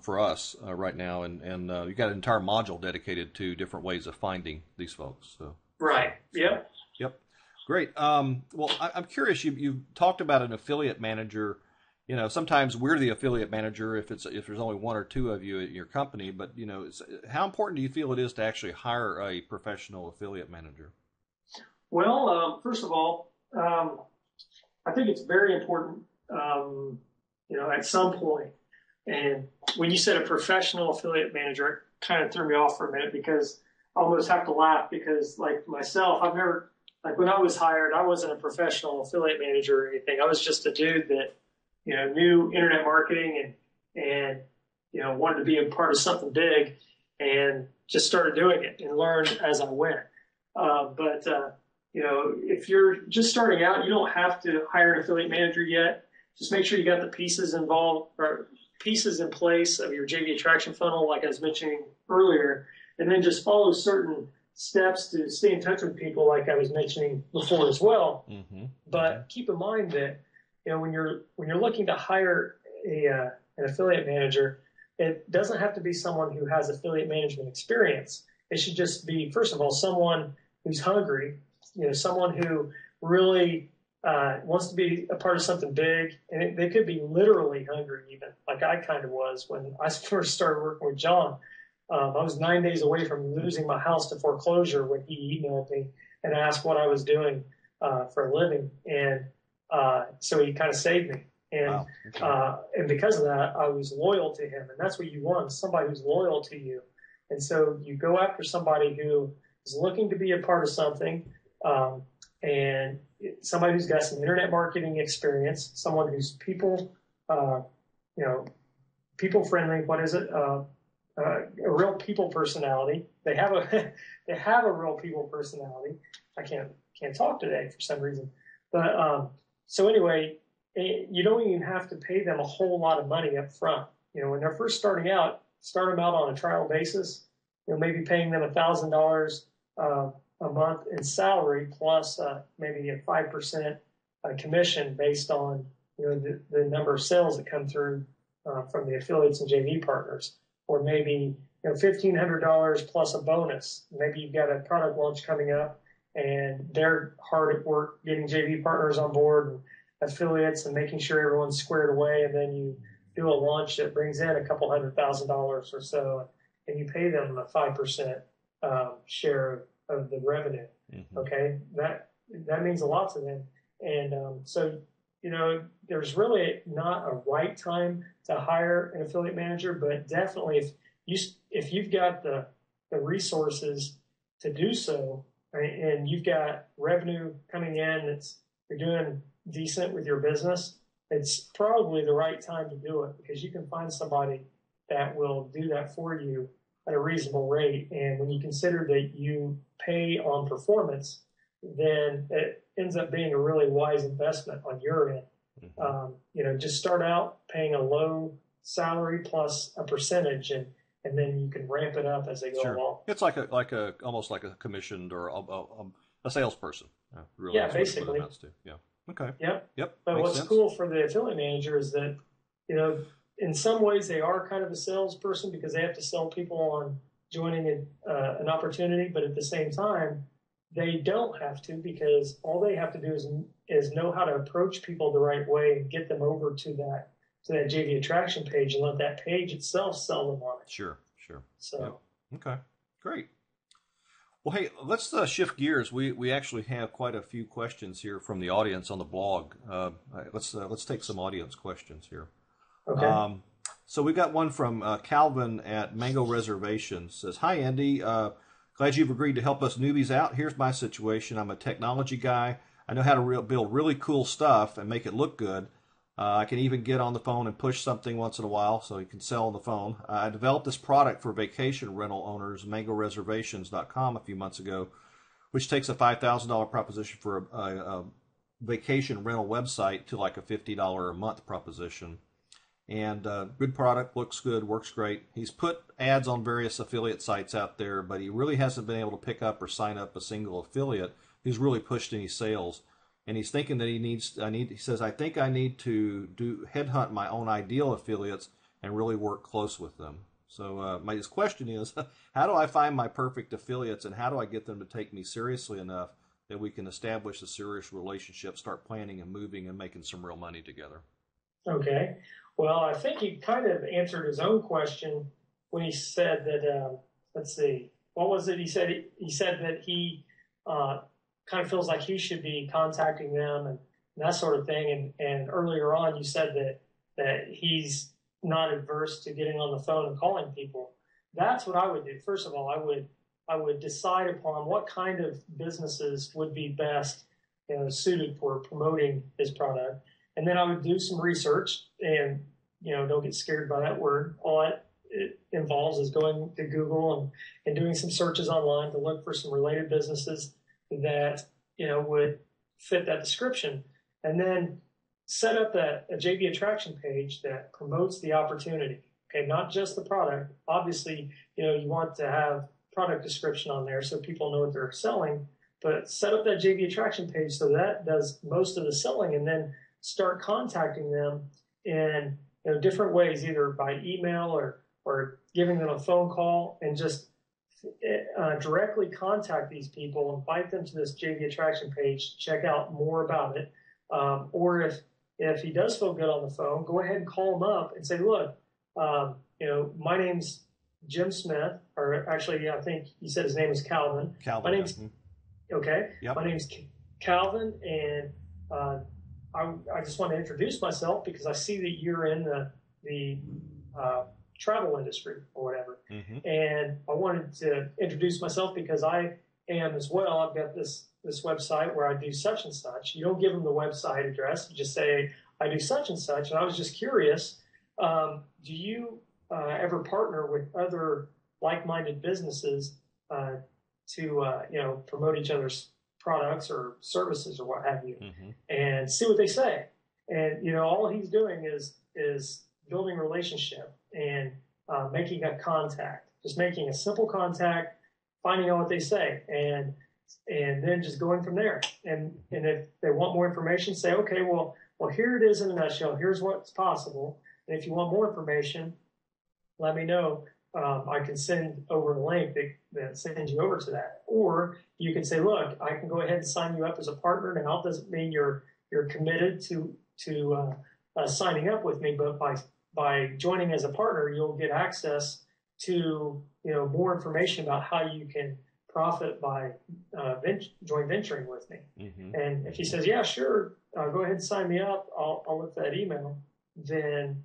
for us right now, and you've got an entire module dedicated to different ways of finding these folks. So. Right. Yep. Great. Well, I'm curious. You talked about an affiliate manager. Sometimes we're the affiliate manager if there's only one or two of you at your company. But how important do you feel it is to actually hire a professional affiliate manager? Well, first of all, I think it's very important. At some point, and when you said a professional affiliate manager, it kind of threw me off for a minute because I almost have to laugh because, like myself, I've never. Like when I was hired, I wasn't a professional affiliate manager or anything. I was just a dude that, knew internet marketing and wanted to be a part of something big and just started doing it and learned as I went. But if you're just starting out, you don't have to hire an affiliate manager yet. Just make sure you got the pieces involved or pieces in place of your JV attraction funnel, like I was mentioning earlier, and then just follow certain steps to stay in touch with people, like I was mentioning before as well. Mm-hmm. But keep in mind that when you're looking to hire an affiliate manager, it doesn't have to be someone who has affiliate management experience. It should just be, first of all, someone who's hungry, someone who really wants to be a part of something big, and they could be literally hungry, even like I kind of was when I first started working with John. I was 9 days away from losing my house to foreclosure when he emailed me and asked what I was doing for a living. And so he kind of saved me. And wow. Okay. And because of that, I was loyal to him. And that's what you want, somebody who's loyal to you. And so you go after somebody who is looking to be a part of something, And somebody who's got some internet marketing experience, someone who's you know, people friendly. What is it? A real people personality. They have a they have a real people personality. I can't talk today for some reason. But so anyway, you don't even have to pay them a whole lot of money up front. When they're first starting out, start them out on a trial basis. Maybe paying them $1,000 a month in salary plus maybe a 5% commission based on the number of sales that come through from the affiliates and JV partners, or maybe $1,500 plus a bonus. Maybe you've got a product launch coming up, and they're hard at work getting JV partners on board and affiliates and making sure everyone's squared away, and then you do a launch that brings in a couple $100,000 or so, and you pay them a 5% share of the revenue. Mm-hmm. Okay, that means a lot to them, and so there's really not a right time to hire an affiliate manager, but definitely if you've got the resources to do so, right, and you've got revenue coming in, you're doing decent with your business, it's probably the right time to do it, because you can find somebody that will do that for you at a reasonable rate. And when you consider that you pay on performance, then it ends up being a really wise investment on your end. Mm-hmm. Just start out paying a low salary plus a percentage, and then you can ramp it up as they go along. It's like almost like a commissioned or a salesperson. Really, yeah, basically. Yeah. Okay. Yep. But what's cool for the affiliate manager is that, in some ways they are kind of a salesperson, because they have to sell people on joining an opportunity, but at the same time, they don't have to, because all they have to do is know how to approach people the right way and get them over to that JV attraction page, and let that page itself sell them on it. Sure. So. Yep. Okay. Great. Well, hey, let's shift gears. We actually have quite a few questions here from the audience on the blog. Let's take some audience questions here. Okay. So we got one from Calvin at Mango Reservations. Says, "Hi, Andy. Glad you've agreed to help us newbies out. Here's my situation. I'm a technology guy. I know how to build really cool stuff and make it look good. I can even get on the phone and push something once in a while, so you can sell on the phone. I developed this product for vacation rental owners, mangoreservations.com, a few months ago, which takes a $5,000 proposition for a vacation rental website to like a $50 a month proposition. And good product, looks good, works great. He's put ads on various affiliate sites out there, but he really hasn't been able to pick up or sign up a single affiliate who's really pushed any sales. And he's thinking that he says, I think I need to headhunt my own ideal affiliates and really work close with them. So his question is, how do I find my perfect affiliates, and how do I get them to take me seriously enough that we can establish a serious relationship, start planning and moving and making some real money together? Okay. Well, I think he kind of answered his own question when he said that, let's see, what was it? He said that he kind of feels like he should be contacting them and that sort of thing. And earlier on, you said that he's not adverse to getting on the phone and calling people. That's what I would do. First of all, I would decide upon what kind of businesses would be best suited for promoting his product. And then I would do some research, and, don't get scared by that word. All it involves is going to Google and doing some searches online to look for some related businesses that, would fit that description. And then set up a JV attraction page that promotes the opportunity. Okay, not just the product. Obviously, you want to have product description on there so people know what they're selling, but set up that JV attraction page so that does most of the selling, and then start contacting them in different ways, either by email or giving them a phone call, and just directly contact these people, invite them to this JV attraction page, check out more about it. Or if he does feel good on the phone, go ahead and call him up and say, look, my name's Jim Smith, or actually, I think he said his name is Calvin. Calvin. My name's, okay. Yep. My name's Calvin, and I just want to introduce myself because I see that you're in the travel industry or whatever. Mm-hmm. And I wanted to introduce myself because I and as well, I've got this website where I do such and such. You don't give them the website address. You just say, I do such and such. And I was just curious, do you ever partner with other like-minded businesses to promote each other's products or services or what have you, and see what they say? And all he's doing is building a relationship and making a contact, just making a simple contact, finding out what they say, and then just going from there. And if they want more information, say, okay, well, here it is in a nutshell. Here's what's possible. And if you want more information, let me know. I can send over a link that sends you over to that. Or you can say, look, I can go ahead and sign you up as a partner now. It doesn't mean you're committed to signing up with me, but by joining as a partner, you'll get access to more information about how you can profit by joint venturing with me. And if he says, yeah, sure, go ahead and sign me up, I'll look for that email, then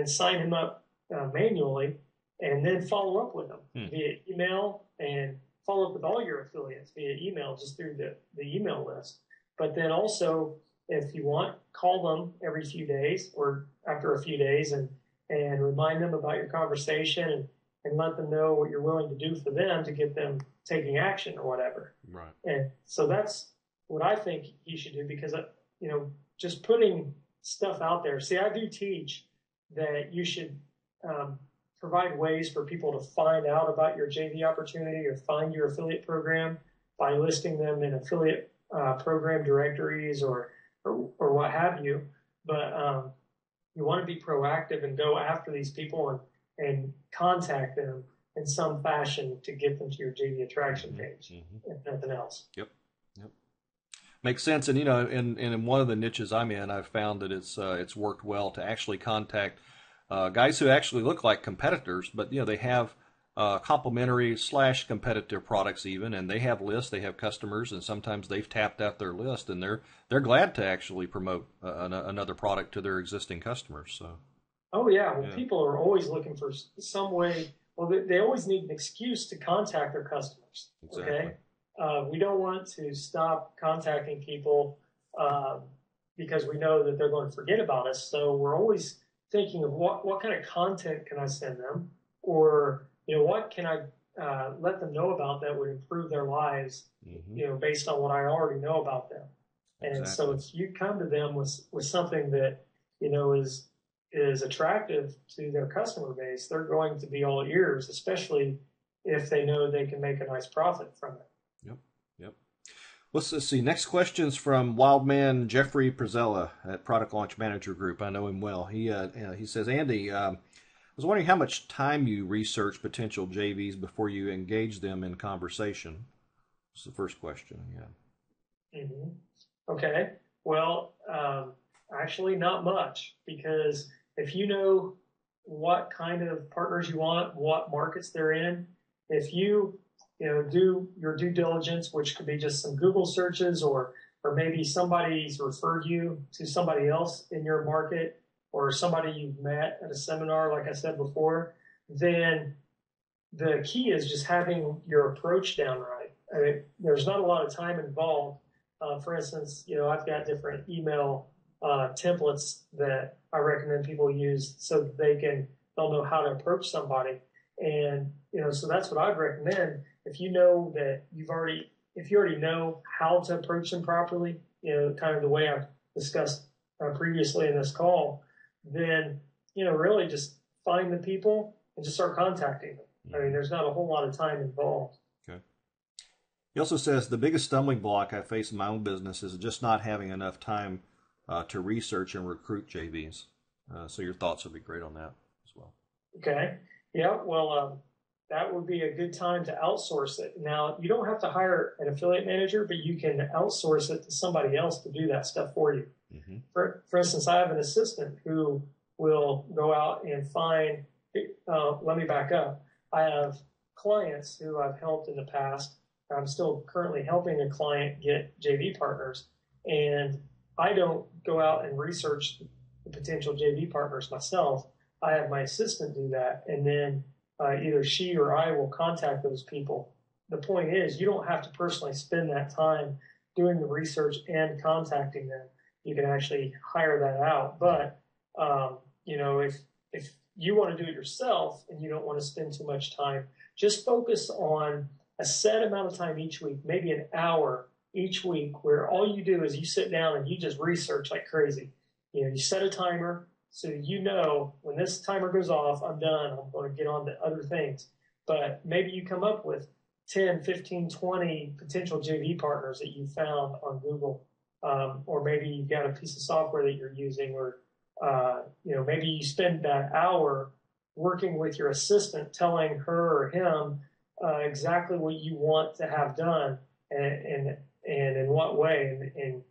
sign him up manually, and then follow up with them via email, and follow up with all your affiliates via email, just through the email list. But then also, if you want, call them every few days or after a few days, and remind them about your conversation, and let them know what you're willing to do for them to get them taking action or whatever. Right. And so that's what I think he should do, because just putting stuff out there. See, I do teach that you should provide ways for people to find out about your JV opportunity or find your affiliate program by listing them in affiliate program directories or what have you. But you want to be proactive and go after these people and contact them in some fashion to get them to your JV attraction page, if nothing else. Yep. Makes sense. And in one of the niches I'm in, I've found that it's worked well to actually contact guys who actually look like competitors, but they have complementary / competitive products even, and they have lists, they have customers, and sometimes they've tapped out their list, and they're glad to actually promote another product to their existing customers. So. Oh yeah, well, people are always looking for some way. Well, they always need an excuse to contact their customers. Exactly. Okay, we don't want to stop contacting people because we know that they're going to forget about us. So we're always thinking of what kind of content can I send them, or what can I let them know about that would improve their lives, based on what I already know about them. And Exactly. so if you come to them with something that is attractive to their customer base, they're going to be all ears, especially if they know they can make a nice profit from it. Yep. Let's see. Next question's from Wildman Jeffrey Prezella at Product Launch Manager Group. I know him well. He says, Andy, I was wondering how much time you research potential JVs before you engage them in conversation. That's the first question. Yeah. Okay. Well, actually, not much, because if you know what kind of partners you want, what markets they're in, if you do your due diligence, which could be just some Google searches, or maybe somebody's referred you to somebody else in your market, or somebody you've met at a seminar, like I said before, then the key is just having your approach down right. I mean, there's not a lot of time involved. For instance, I've got different email templates that I recommend people use so that they'll know how to approach somebody. And, so that's what I'd recommend. If you know that if you already know how to approach them properly, kind of the way I've discussed previously in this call, then, really just find the people and just start contacting them. I mean, there's not a whole lot of time involved. Okay. He also says, the biggest stumbling block I face in my own business is just not having enough time to research and recruit JVs. So your thoughts would be great on that as well. Okay. Yeah. Well, that would be a good time to outsource it. Now, you don't have to hire an affiliate manager, but you can outsource it to somebody else to do that stuff for you. For instance, I have an assistant who will go out and find, let me back up. I have clients who I've helped in the past. I'm still currently helping a client get JV partners, and I don't go out and research the potential JV partners myself. I have my assistant do that, and then either she or I will contact those people the point is, you don't have to personally spend that time doing the research and contacting them. You can actually hire that out. But if you want to do it yourself and you don't want to spend too much time, just focus on a set amount of time each week, maybe an hour each week, where all you do is you sit down and you just research like crazy. You set a timer so when this timer goes off, I'm done. I'm going to get on to other things. But maybe you come up with 10, 15, 20 potential JV partners that you found on Google. Or maybe you've got a piece of software that you're using, or maybe you spend that hour working with your assistant, telling her or him exactly what you want to have done and in what way, and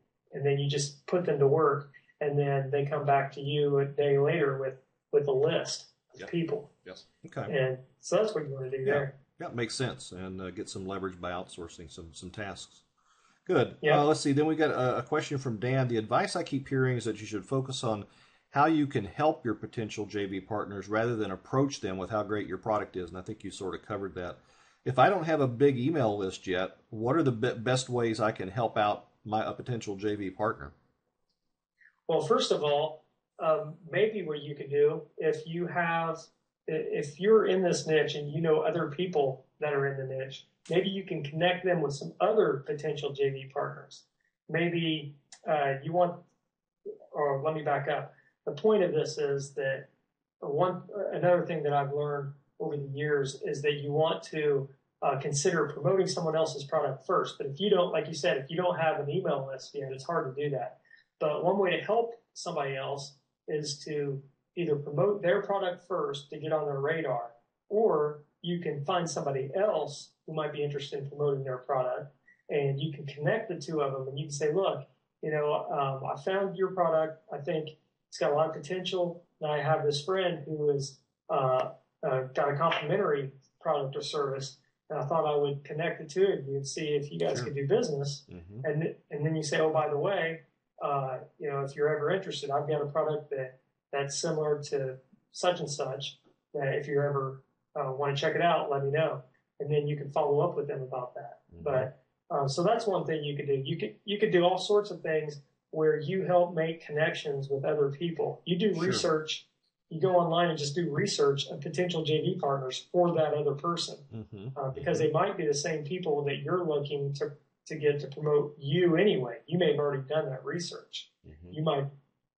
then you just put them to work, and then they come back to you a day later with a list of people. Yes. Okay. And so that's what you want to do there. Yeah, it makes sense, and get some leverage by outsourcing some tasks. Good. Yeah. Let's see. Then we got a question from Dan. The advice I keep hearing is that you should focus on how you can help your potential JV partners rather than approach them with how great your product is. And I think you sort of covered that. If I don't have a big email list yet, what are the best ways I can help out a potential JV partner? Well, first of all, maybe what you could do if you're in this niche and you know other people that are in the niche, maybe you can connect them with some other potential JV partners. Maybe or let me back up. The point of this is that another thing that I've learned over the years is that you want to consider promoting someone else's product first. But if you don't, like you said, if you don't have an email list yet, it's hard to do that. But one way to help somebody else is to either promote their product first to get on their radar, or you can find somebody else who might be interested in promoting their product, and you can connect the two of them, and you can say, look, I found your product. I think it's got a lot of potential. And I have this friend who has got a complimentary product or service, and I thought I would connect the two of you and see if you guys could do business. Mm-hmm. And then you say, oh, by the way, if you're ever interested, I've got a product that's similar to such and such, that if you ever want to check it out, let me know. And then you can follow up with them about that. Mm-hmm. But so that's one thing you could do. You could do all sorts of things where you help make connections with other people. You do research. You go online and just do research of potential JV partners for that other person, because they might be the same people that you're looking to get to promote you anyway. You may have already done that research. Mm-hmm. You might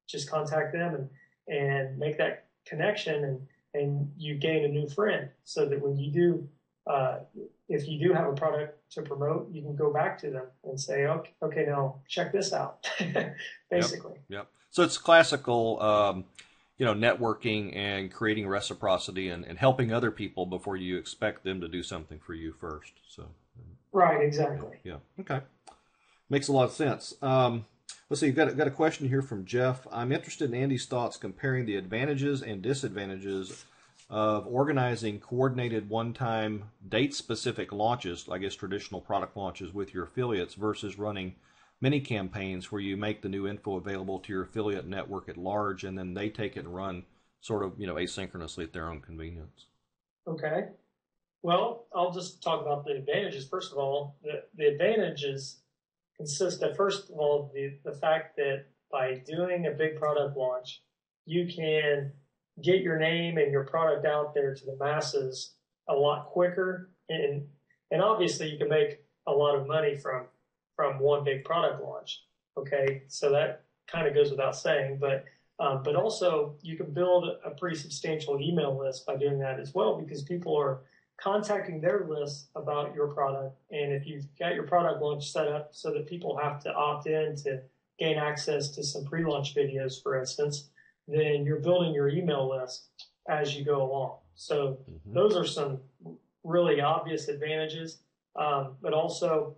just contact them and make that connection, and you gain a new friend, so that when you do, if you do have a product to promote, you can go back to them and say, okay, now check this out, basically. Yep. So it's classical, networking and creating reciprocity and helping other people before you expect them to do something for you first. So. Right, exactly. Yeah. Okay. Makes a lot of sense. Let's see. Got a question here from Jeff. I'm interested in Andy's thoughts comparing the advantages and disadvantages of organizing coordinated one-time date-specific launches, I guess traditional product launches with your affiliates, versus running mini campaigns where you make the new info available to your affiliate network at large, and then they take it and run sort of asynchronously at their own convenience. Okay. Well, I'll just talk about the advantages. First of all, the advantages consist of, first of all, the fact that by doing a big product launch, you can get your name and your product out there to the masses a lot quicker. And obviously you can make a lot of money from one big product launch. Okay. So that kind of goes without saying, but also you can build a pretty substantial email list by doing that as well, because people are contacting their list about your product. And if you've got your product launch set up so that people have to opt in to gain access to some pre-launch videos, for instance, then you're building your email list as you go along. So those are some really obvious advantages. But also,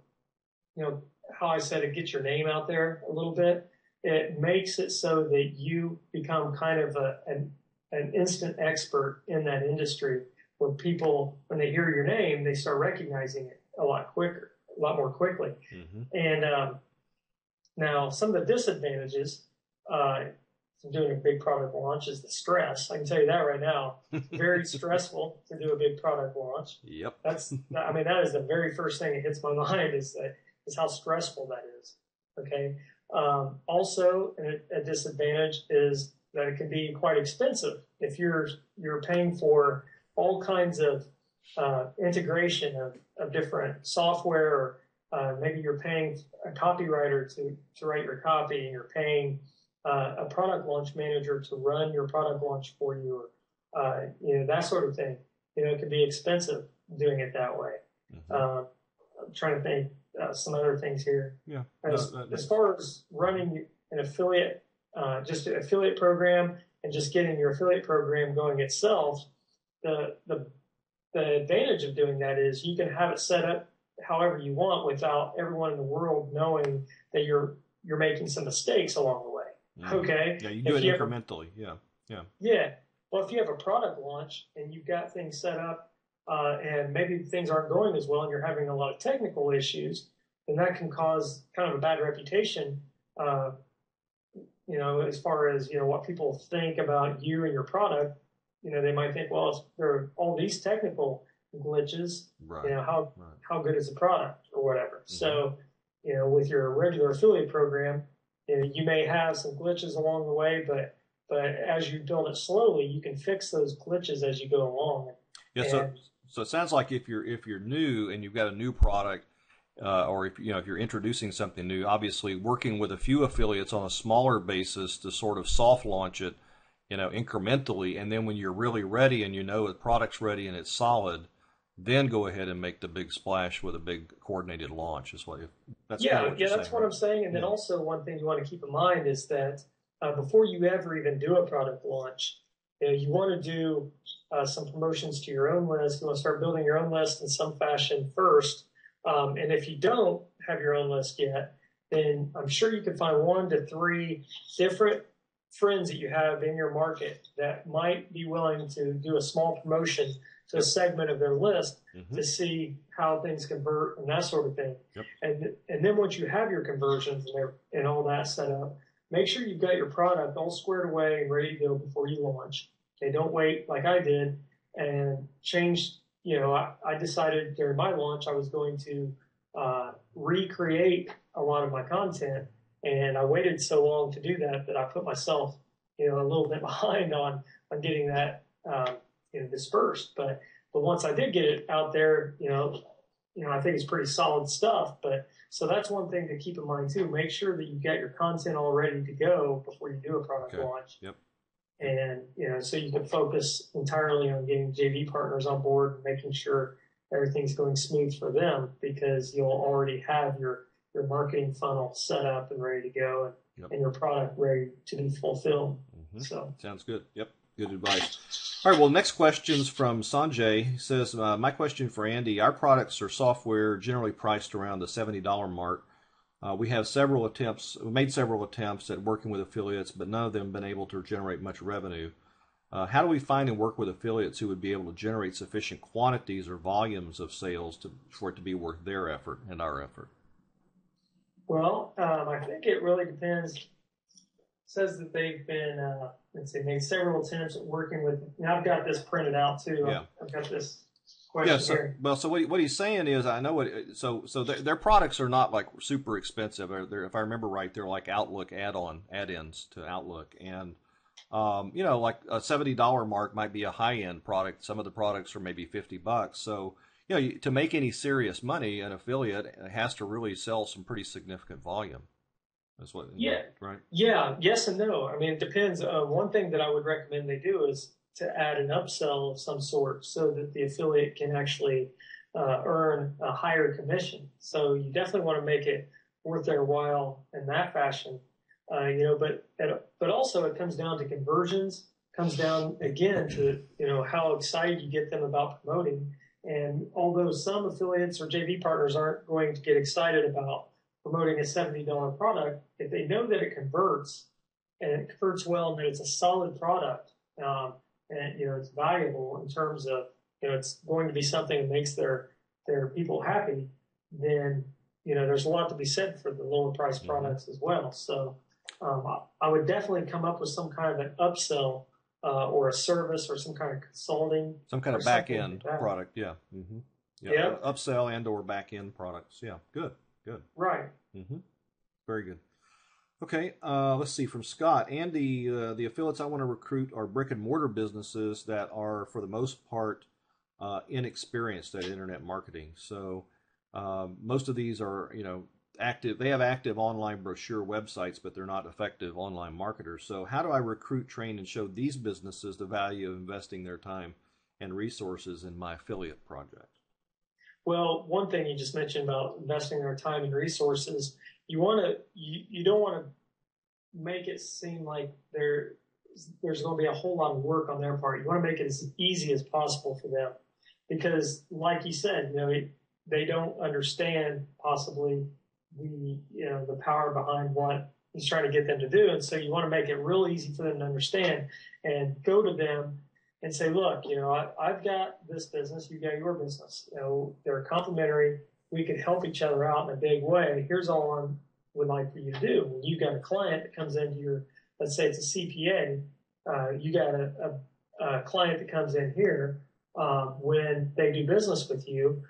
how I said it gets your name out there a little bit. It makes it so that you become kind of an instant expert in that industry, where people, when they hear your name, they start recognizing it a lot more quickly. Mm-hmm. And now some of the disadvantages, from doing a big product launch is the stress. I can tell you that right now. It's very stressful to do a big product launch. Yep. I mean, that is the very first thing that hits my mind is how stressful that is. Okay. Also, a disadvantage is that it can be quite expensive if you're paying for all kinds of integration of different software, or maybe you're paying a copywriter to write your copy, and you're paying a product launch manager to run your product launch for you, or that sort of thing. It can be expensive doing it that way. I'm trying to think some other things here. Yeah. As far as running an affiliate, just an affiliate program and just getting your affiliate program going itself, the advantage of doing that is you can have it set up however you want without everyone in the world knowing that you're making some mistakes along the way. Okay. Yeah, you do it incrementally. Yeah. Well, if you have a product launch and you've got things set up, and maybe things aren't going as well and you're having a lot of technical issues, then that can cause kind of a bad reputation, as far as, what people think about you and your product. They might think, well, if there are all these technical glitches, right. How good is the product or whatever. So, with your regular affiliate program, you may have some glitches along the way, but as you build it slowly, you can fix those glitches as you go along. Yeah. So it sounds like if you're new and you've got a new product, or if you're introducing something new, obviously working with a few affiliates on a smaller basis to sort of soft launch it, incrementally, and then when you're really ready and the product's ready and it's solid, then go ahead and make the big splash with a big coordinated launch. That's what that's saying, what I'm saying. And then also one thing you want to keep in mind is that before you ever even do a product launch, you want to do some promotions to your own list. You want to start building your own list in some fashion first. And if you don't have your own list yet, then I'm sure you can find 1 to 3 different friends that you have in your market that might be willing to do a small promotion to a segment of their list to see how things convert and that sort of thing. Yep. And then once you have your conversions and all that set up, make sure you've got your product all squared away and ready to go before you launch. Okay, don't wait like I did and change. I decided during my launch I was going to recreate a lot of my content, and I waited so long to do that I put myself, a little bit behind on getting that dispersed. But once I did get it out there, I think it's pretty solid stuff. But so that's one thing to keep in mind too. Make sure that you got your content all ready to go before you do a product launch. Yep. And, so you can focus entirely on getting JV partners on board and making sure everything's going smooth for them, because you'll already have your marketing funnel set up and ready to go, and your product ready to be fulfilled. So sounds good. Yep. Good advice. All right. Well, next question's from Sanjay. He says, my question for Andy, our products are software generally priced around the $70 mark. We made several attempts at working with affiliates, but none of them have been able to generate much revenue. How do we find and work with affiliates who would be able to generate sufficient quantities or volumes of sales for it to be worth their effort and our effort? Well, I think it really depends. It says that they've been, made several attempts at working with. Now I've got this printed out too. Yeah. I've got this. So what he's saying is, I know so their products are not like super expensive. If I remember right, they're like Outlook add-ins to Outlook, and like a $70 mark might be a high-end product. Some of the products are maybe $50. So to make any serious money, an affiliate has to really sell some pretty significant volume. That's what. Right. Yeah. Yes and no. I mean, it depends. One thing that I would recommend they do is to add an upsell of some sort so that the affiliate can actually earn a higher commission. So you definitely want to make it worth their while in that fashion. But also it comes down to conversions, comes down again to, how excited you get them about promoting. And although some affiliates or JV partners aren't going to get excited about promoting a $70 product, if they know that it converts and it converts well and that it's a solid product, and it's valuable in terms of it's going to be something that makes their people happy, then there's a lot to be said for the lower price products as well. So I would definitely come up with some kind of an upsell or a service or some kind of consulting Some kind or of back something like end that. product. Yeah. Yeah. Yep, Upsell and or back end products. Yeah. Good. Good. right. hmm Very good. Okay, let's see from Scott. Andy, the affiliates I want to recruit are brick and mortar businesses that are, for the most part, inexperienced at internet marketing. So most of these are, active. They have active online brochure websites, but they're not effective online marketers. So how do I recruit, train, and show these businesses the value of investing their time and resources in my affiliate project? Well, one thing you just mentioned about investing our time and resources, you don't want to make it seem like there's going to be a whole lot of work on their part. You want to make it as easy as possible for them, because, like you said, they don't understand possibly the power behind what he's trying to get them to do, and so you want to make it real easy for them to understand and go to them and say, look, I've got this business, you got your business. They're complementary. We could help each other out in a big way. Here's all I would like for you to do. When you've got a client that comes into let's say it's a CPA, you got a client that comes in here, when they do business with you,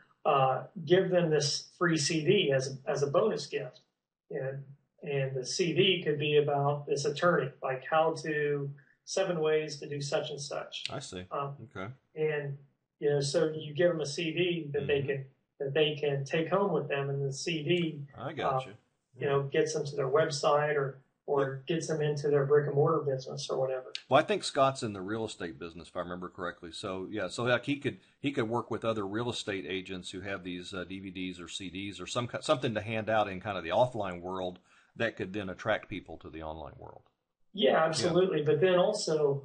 give them this free CD as a bonus gift. And the CD could be about this attorney, like 7 ways to do such and such. I see. Okay. And so you give them a CD that they can take home with them, and the CD, I got you. gets them to their website or gets them into their brick and mortar business or whatever. Well, I think Scott's in the real estate business, if I remember correctly. So yeah, so like he could work with other real estate agents who have these DVDs or CDs or something to hand out in kind of the offline world that could then attract people to the online world. Yeah, absolutely. Yeah. But then also,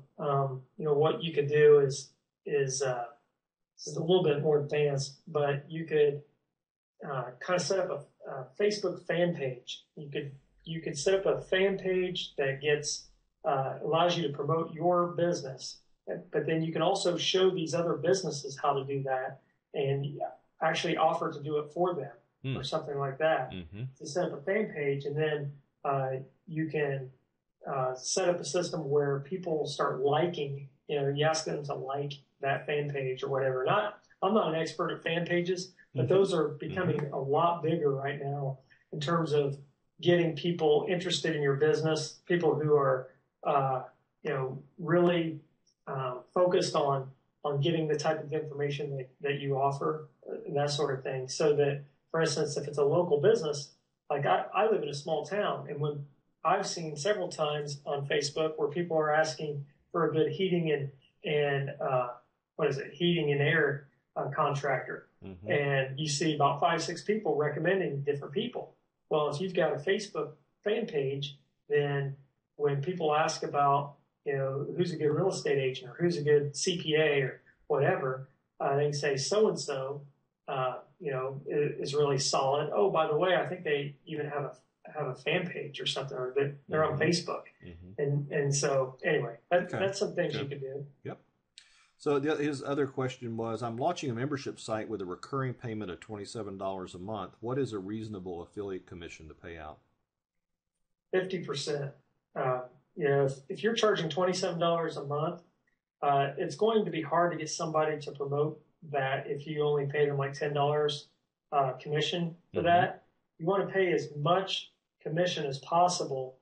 what you could do is a little bit more advanced, but you could kind of set up a Facebook fan page. You could set up a fan page that allows you to promote your business, but then you can also show these other businesses how to do that and actually offer to do it for them or something like that. To set up a fan page, and then you can set up a system where people start liking. You ask them to like that fan page or whatever. I'm not an expert at fan pages, but those are becoming a lot bigger right now in terms of getting people interested in your business, people who are, really focused on getting the type of information that you offer, and that sort of thing. So that, for instance, if it's a local business, like I live in a small town, and when I've seen several times on Facebook where people are asking for a good heating and heating and air contractor, and you see about 5-6 people recommending different people. Well, if you've got a Facebook fan page, then when people ask about, who's a good real estate agent or who's a good CPA or whatever, they can say so-and-so, is really solid. Oh, by the way, I think they even have a fan page or something, or they're on Facebook. And so anyway, that's some things you can do. Yep. So his other question was, I'm launching a membership site with a recurring payment of $27 a month. What is a reasonable affiliate commission to pay out? 50%. If you're charging $27 a month, it's going to be hard to get somebody to promote that if you only pay them like $10 commission for that. You want to pay as much commission as possible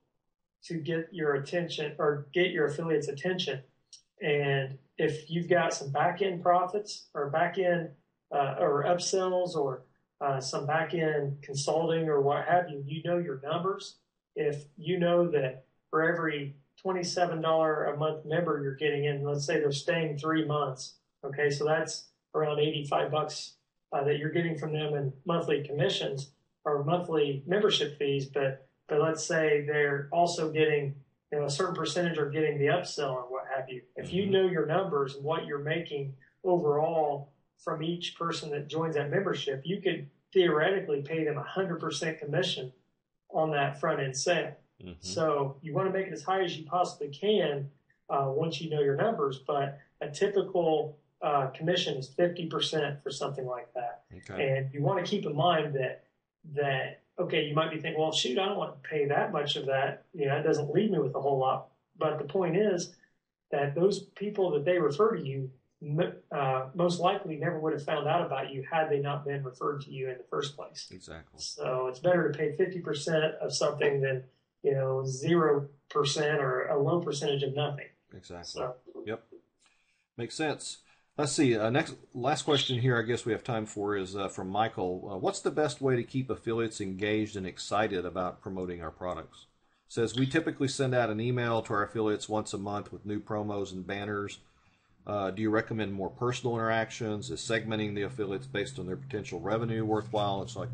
to get your attention or get your affiliates' attention. And if you've got some back-end profits or back-end or upsells or some back-end consulting or what have you, your numbers. If you know that for every $27 a month member you're getting in, let's say they're staying 3 months, okay, so that's around $85 that you're getting from them in monthly commissions or monthly membership fees, but let's say they're also getting, a certain percentage are getting the upsell or what have you. If you know your numbers and what you're making overall from each person that joins that membership, you could theoretically pay them 100% commission on that front end sale. So you want to make it as high as you possibly can once you know your numbers, but a typical commission is 50% for something like that. Okay. And you want to keep in mind that okay, you might be thinking, well, shoot, I don't want to pay that much of that. It doesn't leave me with a whole lot. But the point is that those people that they refer to you most likely never would have found out about you had they not been referred to you in the first place. Exactly. So it's better to pay 50% of something than 0% or a low percentage of nothing. Exactly. So, yep, makes sense. Let's see. Last question here. I guess we have time for is from Michael. What's the best way to keep affiliates engaged and excited about promoting our products? Says we typically send out an email to our affiliates once a month with new promos and banners. Do you recommend more personal interactions? Is segmenting the affiliates based on their potential revenue worthwhile? It's like,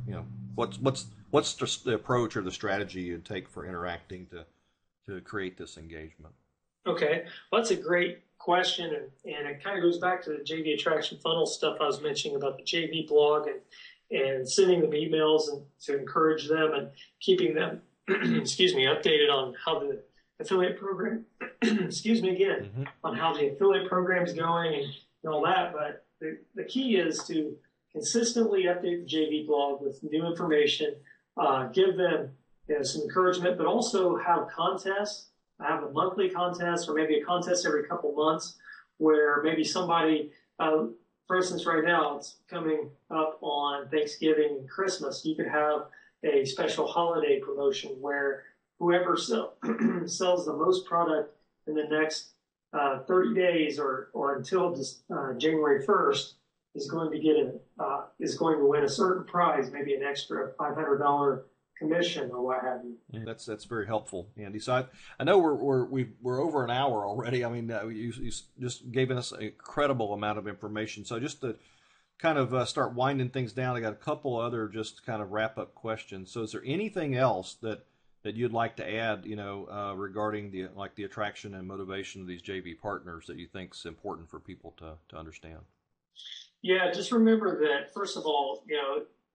what's the approach or the strategy you'd take for interacting to create this engagement? Okay, well, that's a great question, and it kind of goes back to the JV Attraction Funnel stuff I was mentioning about the JV blog and sending them emails and to encourage them and keeping them, excuse me, updated on how the affiliate program, excuse me again, on how the affiliate program is going and all that. But the key is to consistently update the JV blog with new information, give them some encouragement, but also have contests. Have a monthly contest or maybe a contest every couple months where maybe somebody, for instance, right now it's coming up on Thanksgiving and Christmas. You could have a special holiday promotion where whoever sells the most product in the next 30 days or until January 1st is going to win a certain prize, maybe an extra $500 commission or what have you. That's very helpful, Andy. So I know we're over an hour already. I mean, you just gave us an incredible amount of information. So just to kind of start winding things down, I got a couple other just kind of wrap up questions. So is there anything else that you'd like to add, regarding the attraction and motivation of these JV partners that you think is important for people to understand? Yeah, just remember that first of all,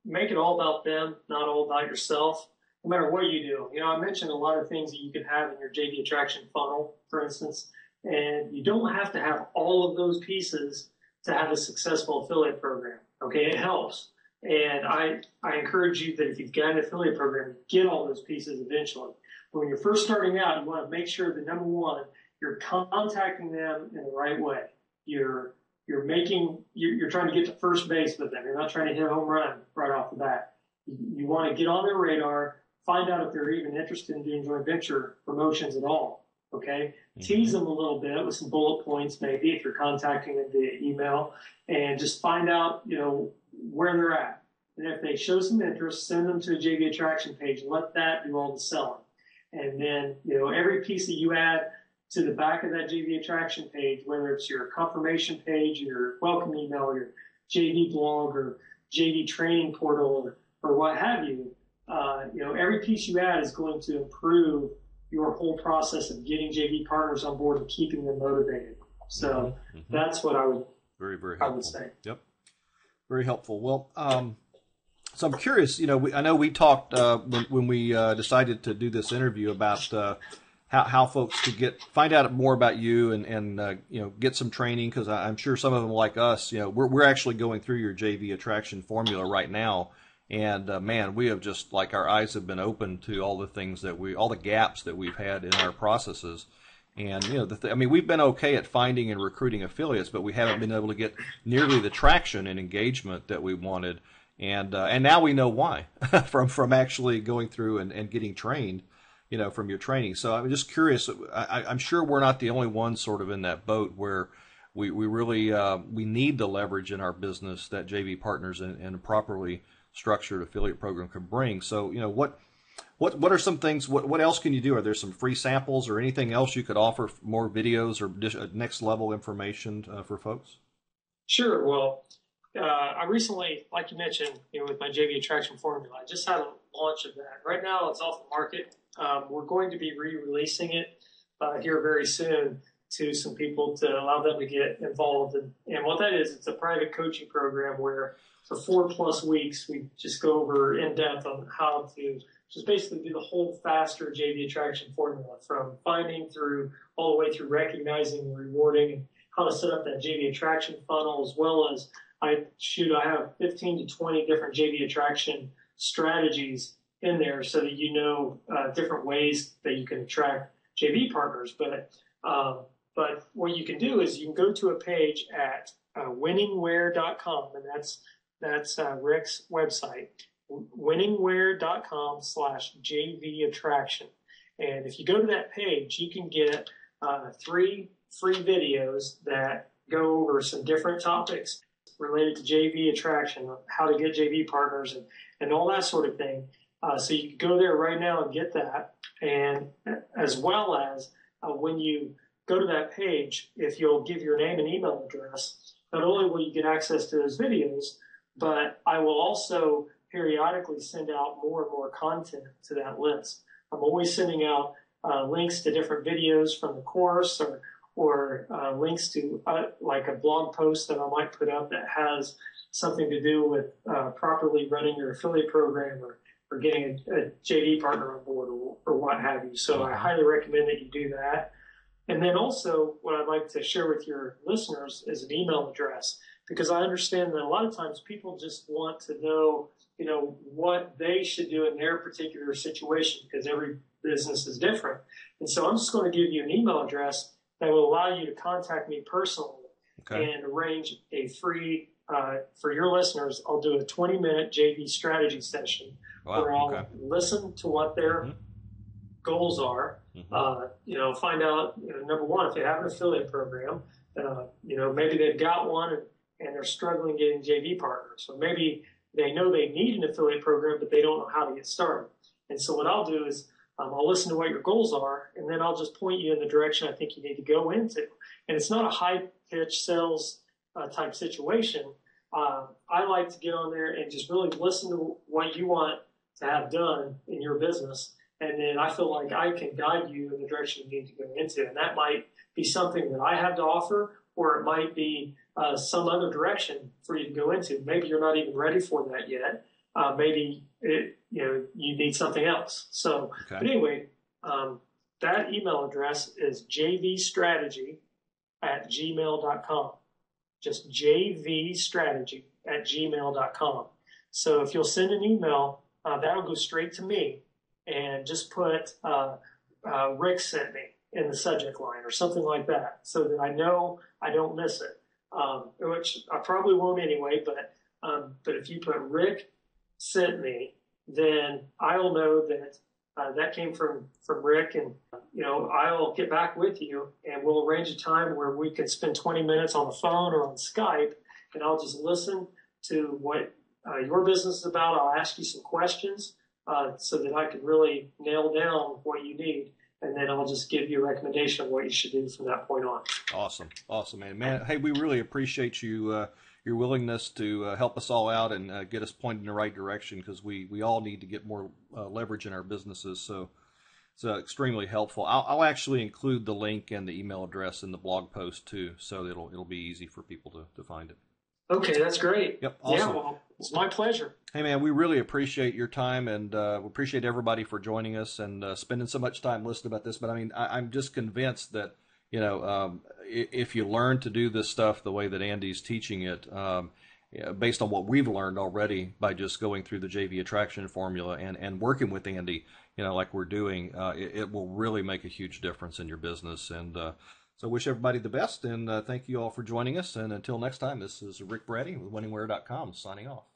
make it all about them, not all about yourself, no matter what you do. I mentioned a lot of things that you could have in your JV Attraction funnel, for instance, and you don't have to have all of those pieces to have a successful affiliate program. Okay, it helps. And I encourage you that if you've got an affiliate program, get all those pieces eventually. But when you're first starting out, you want to make sure that, number one, you're contacting them in the right way. You're trying to get to first base with them. You're not trying to hit a home run right off the bat. You want to get on their radar, find out if they're even interested in doing joint venture promotions at all. Okay? Tease them a little bit with some bullet points, maybe, if you're contacting them via email, and just find out, where they're at. And if they show some interest, send them to a JV Attraction page and let that do all the selling. And then, every piece that you add to the back of that JV Attraction page, whether it's your confirmation page, your welcome email, your JV blog, or JV training portal, or what have you, every piece you add is going to improve your whole process of getting JV partners on board and keeping them motivated. So that's what I would very, very helpful. I would say. Yep, very helpful. Well, so I'm curious. I know we talked when we decided to do this interview about how folks could find out more about you and get some training, because I'm sure some of them like us, we're actually going through your JV Attraction formula right now. And man, we have just our eyes have been open to all the things all the gaps that we've had in our processes. And we've been okay at finding and recruiting affiliates, but we haven't been able to get nearly the traction and engagement that we wanted. And now we know why from actually going through and getting trained, from your training. So I'm just curious. I'm sure we're not the only ones sort of in that boat where we really we need the leverage in our business that JV partners and a properly structured affiliate program can bring. So what are some things? What else can you do? Are there some free samples or anything else you could offer? More videos or next level information for folks? Sure. Well, I recently, like you mentioned, with my JV Attraction formula, I just had a launch of that. Right now, it's off the market. We're going to be re-releasing it here very soon to some people to allow them to get involved. And what that is, it's a private coaching program where for 4+ weeks, we just go over in depth on how to just basically do the whole faster JV Attraction formula, from finding through all the way through recognizing and rewarding, and how to set up that JV Attraction funnel, as well as I have 15 to 20 different JV Attraction strategies in there so that you know different ways that you can attract JV partners. But what you can do is you can go to a page at winningwear.com, and that's Rick's website, winningwear.com/JV attraction. And if you go to that page, you can get 3 free videos that go over some different topics related to JV attraction, how to get JV partners, and all that sort of thing. So you can go there right now and get that. And as well as when you go to that page, if you'll give your name and email address, not only will you get access to those videos, but I will also periodically send out more and more content to that list. I'm always sending out links to different videos from the course, or links to like a blog post that I might put up that has something to do with properly running your affiliate program, or getting a JV partner on board, or what have you. So I highly recommend that you do that. And then also what I'd like to share with your listeners is an email address, because I understand that a lot of times people just want to know, what they should do in their particular situation, because every business is different. And so I'm just going to give you an email address that will allow you to contact me personally and arrange a free, for your listeners, I'll do a 20-minute JV strategy session where I'll listen to what their goals are, find out, number one, if they have an affiliate program, maybe they've got one and they're struggling getting JV partners. So maybe they know they need an affiliate program, but they don't know how to get started. And so what I'll do is I'll listen to what your goals are, and then I'll just point you in the direction I think you need to go into. And it's not a high-pitched sales type situation. I like to get on there and just really listen to what you want to have done in your business. And then I feel like I can guide you in the direction you need to go into. And that might be something that I have to offer, or it might be some other direction for you to go into. Maybe you're not even ready for that yet. Maybe you need something else. So, but anyway, that email address is jvstrategy@gmail.com. Just jvstrategy@gmail.com. So if you'll send an email, that'll go straight to me, and just put Rick sent me in the subject line or something like that, so that I know I don't miss it. Which I probably won't anyway, but if you put Rick sent me, then I'll know that that came from Rick, and I'll get back with you, and we'll arrange a time where we can spend 20 minutes on the phone or on Skype, and I'll just listen to what your business is about. I'll ask you some questions so that I can really nail down what you need, and then I'll just give you a recommendation of what you should do from that point on. Awesome, man. Hey, we really appreciate you. Your willingness to help us all out and get us pointed in the right direction, because we all need to get more leverage in our businesses. So it's extremely helpful. I'll actually include the link and the email address in the blog post too, so it'll be easy for people to find it. Okay, that's great. Yep, awesome. Yeah, well, it's my pleasure. Hey, man, we really appreciate your time, and we appreciate everybody for joining us and spending so much time listening about this. But I mean, I'm just convinced that if you learn to do this stuff the way that Andy's teaching it, based on what we've learned already by just going through the JV attraction formula and working with Andy, like we're doing, it will really make a huge difference in your business. And so I wish everybody the best, and thank you all for joining us. And until next time, this is Rick Brady with winningwear.com signing off.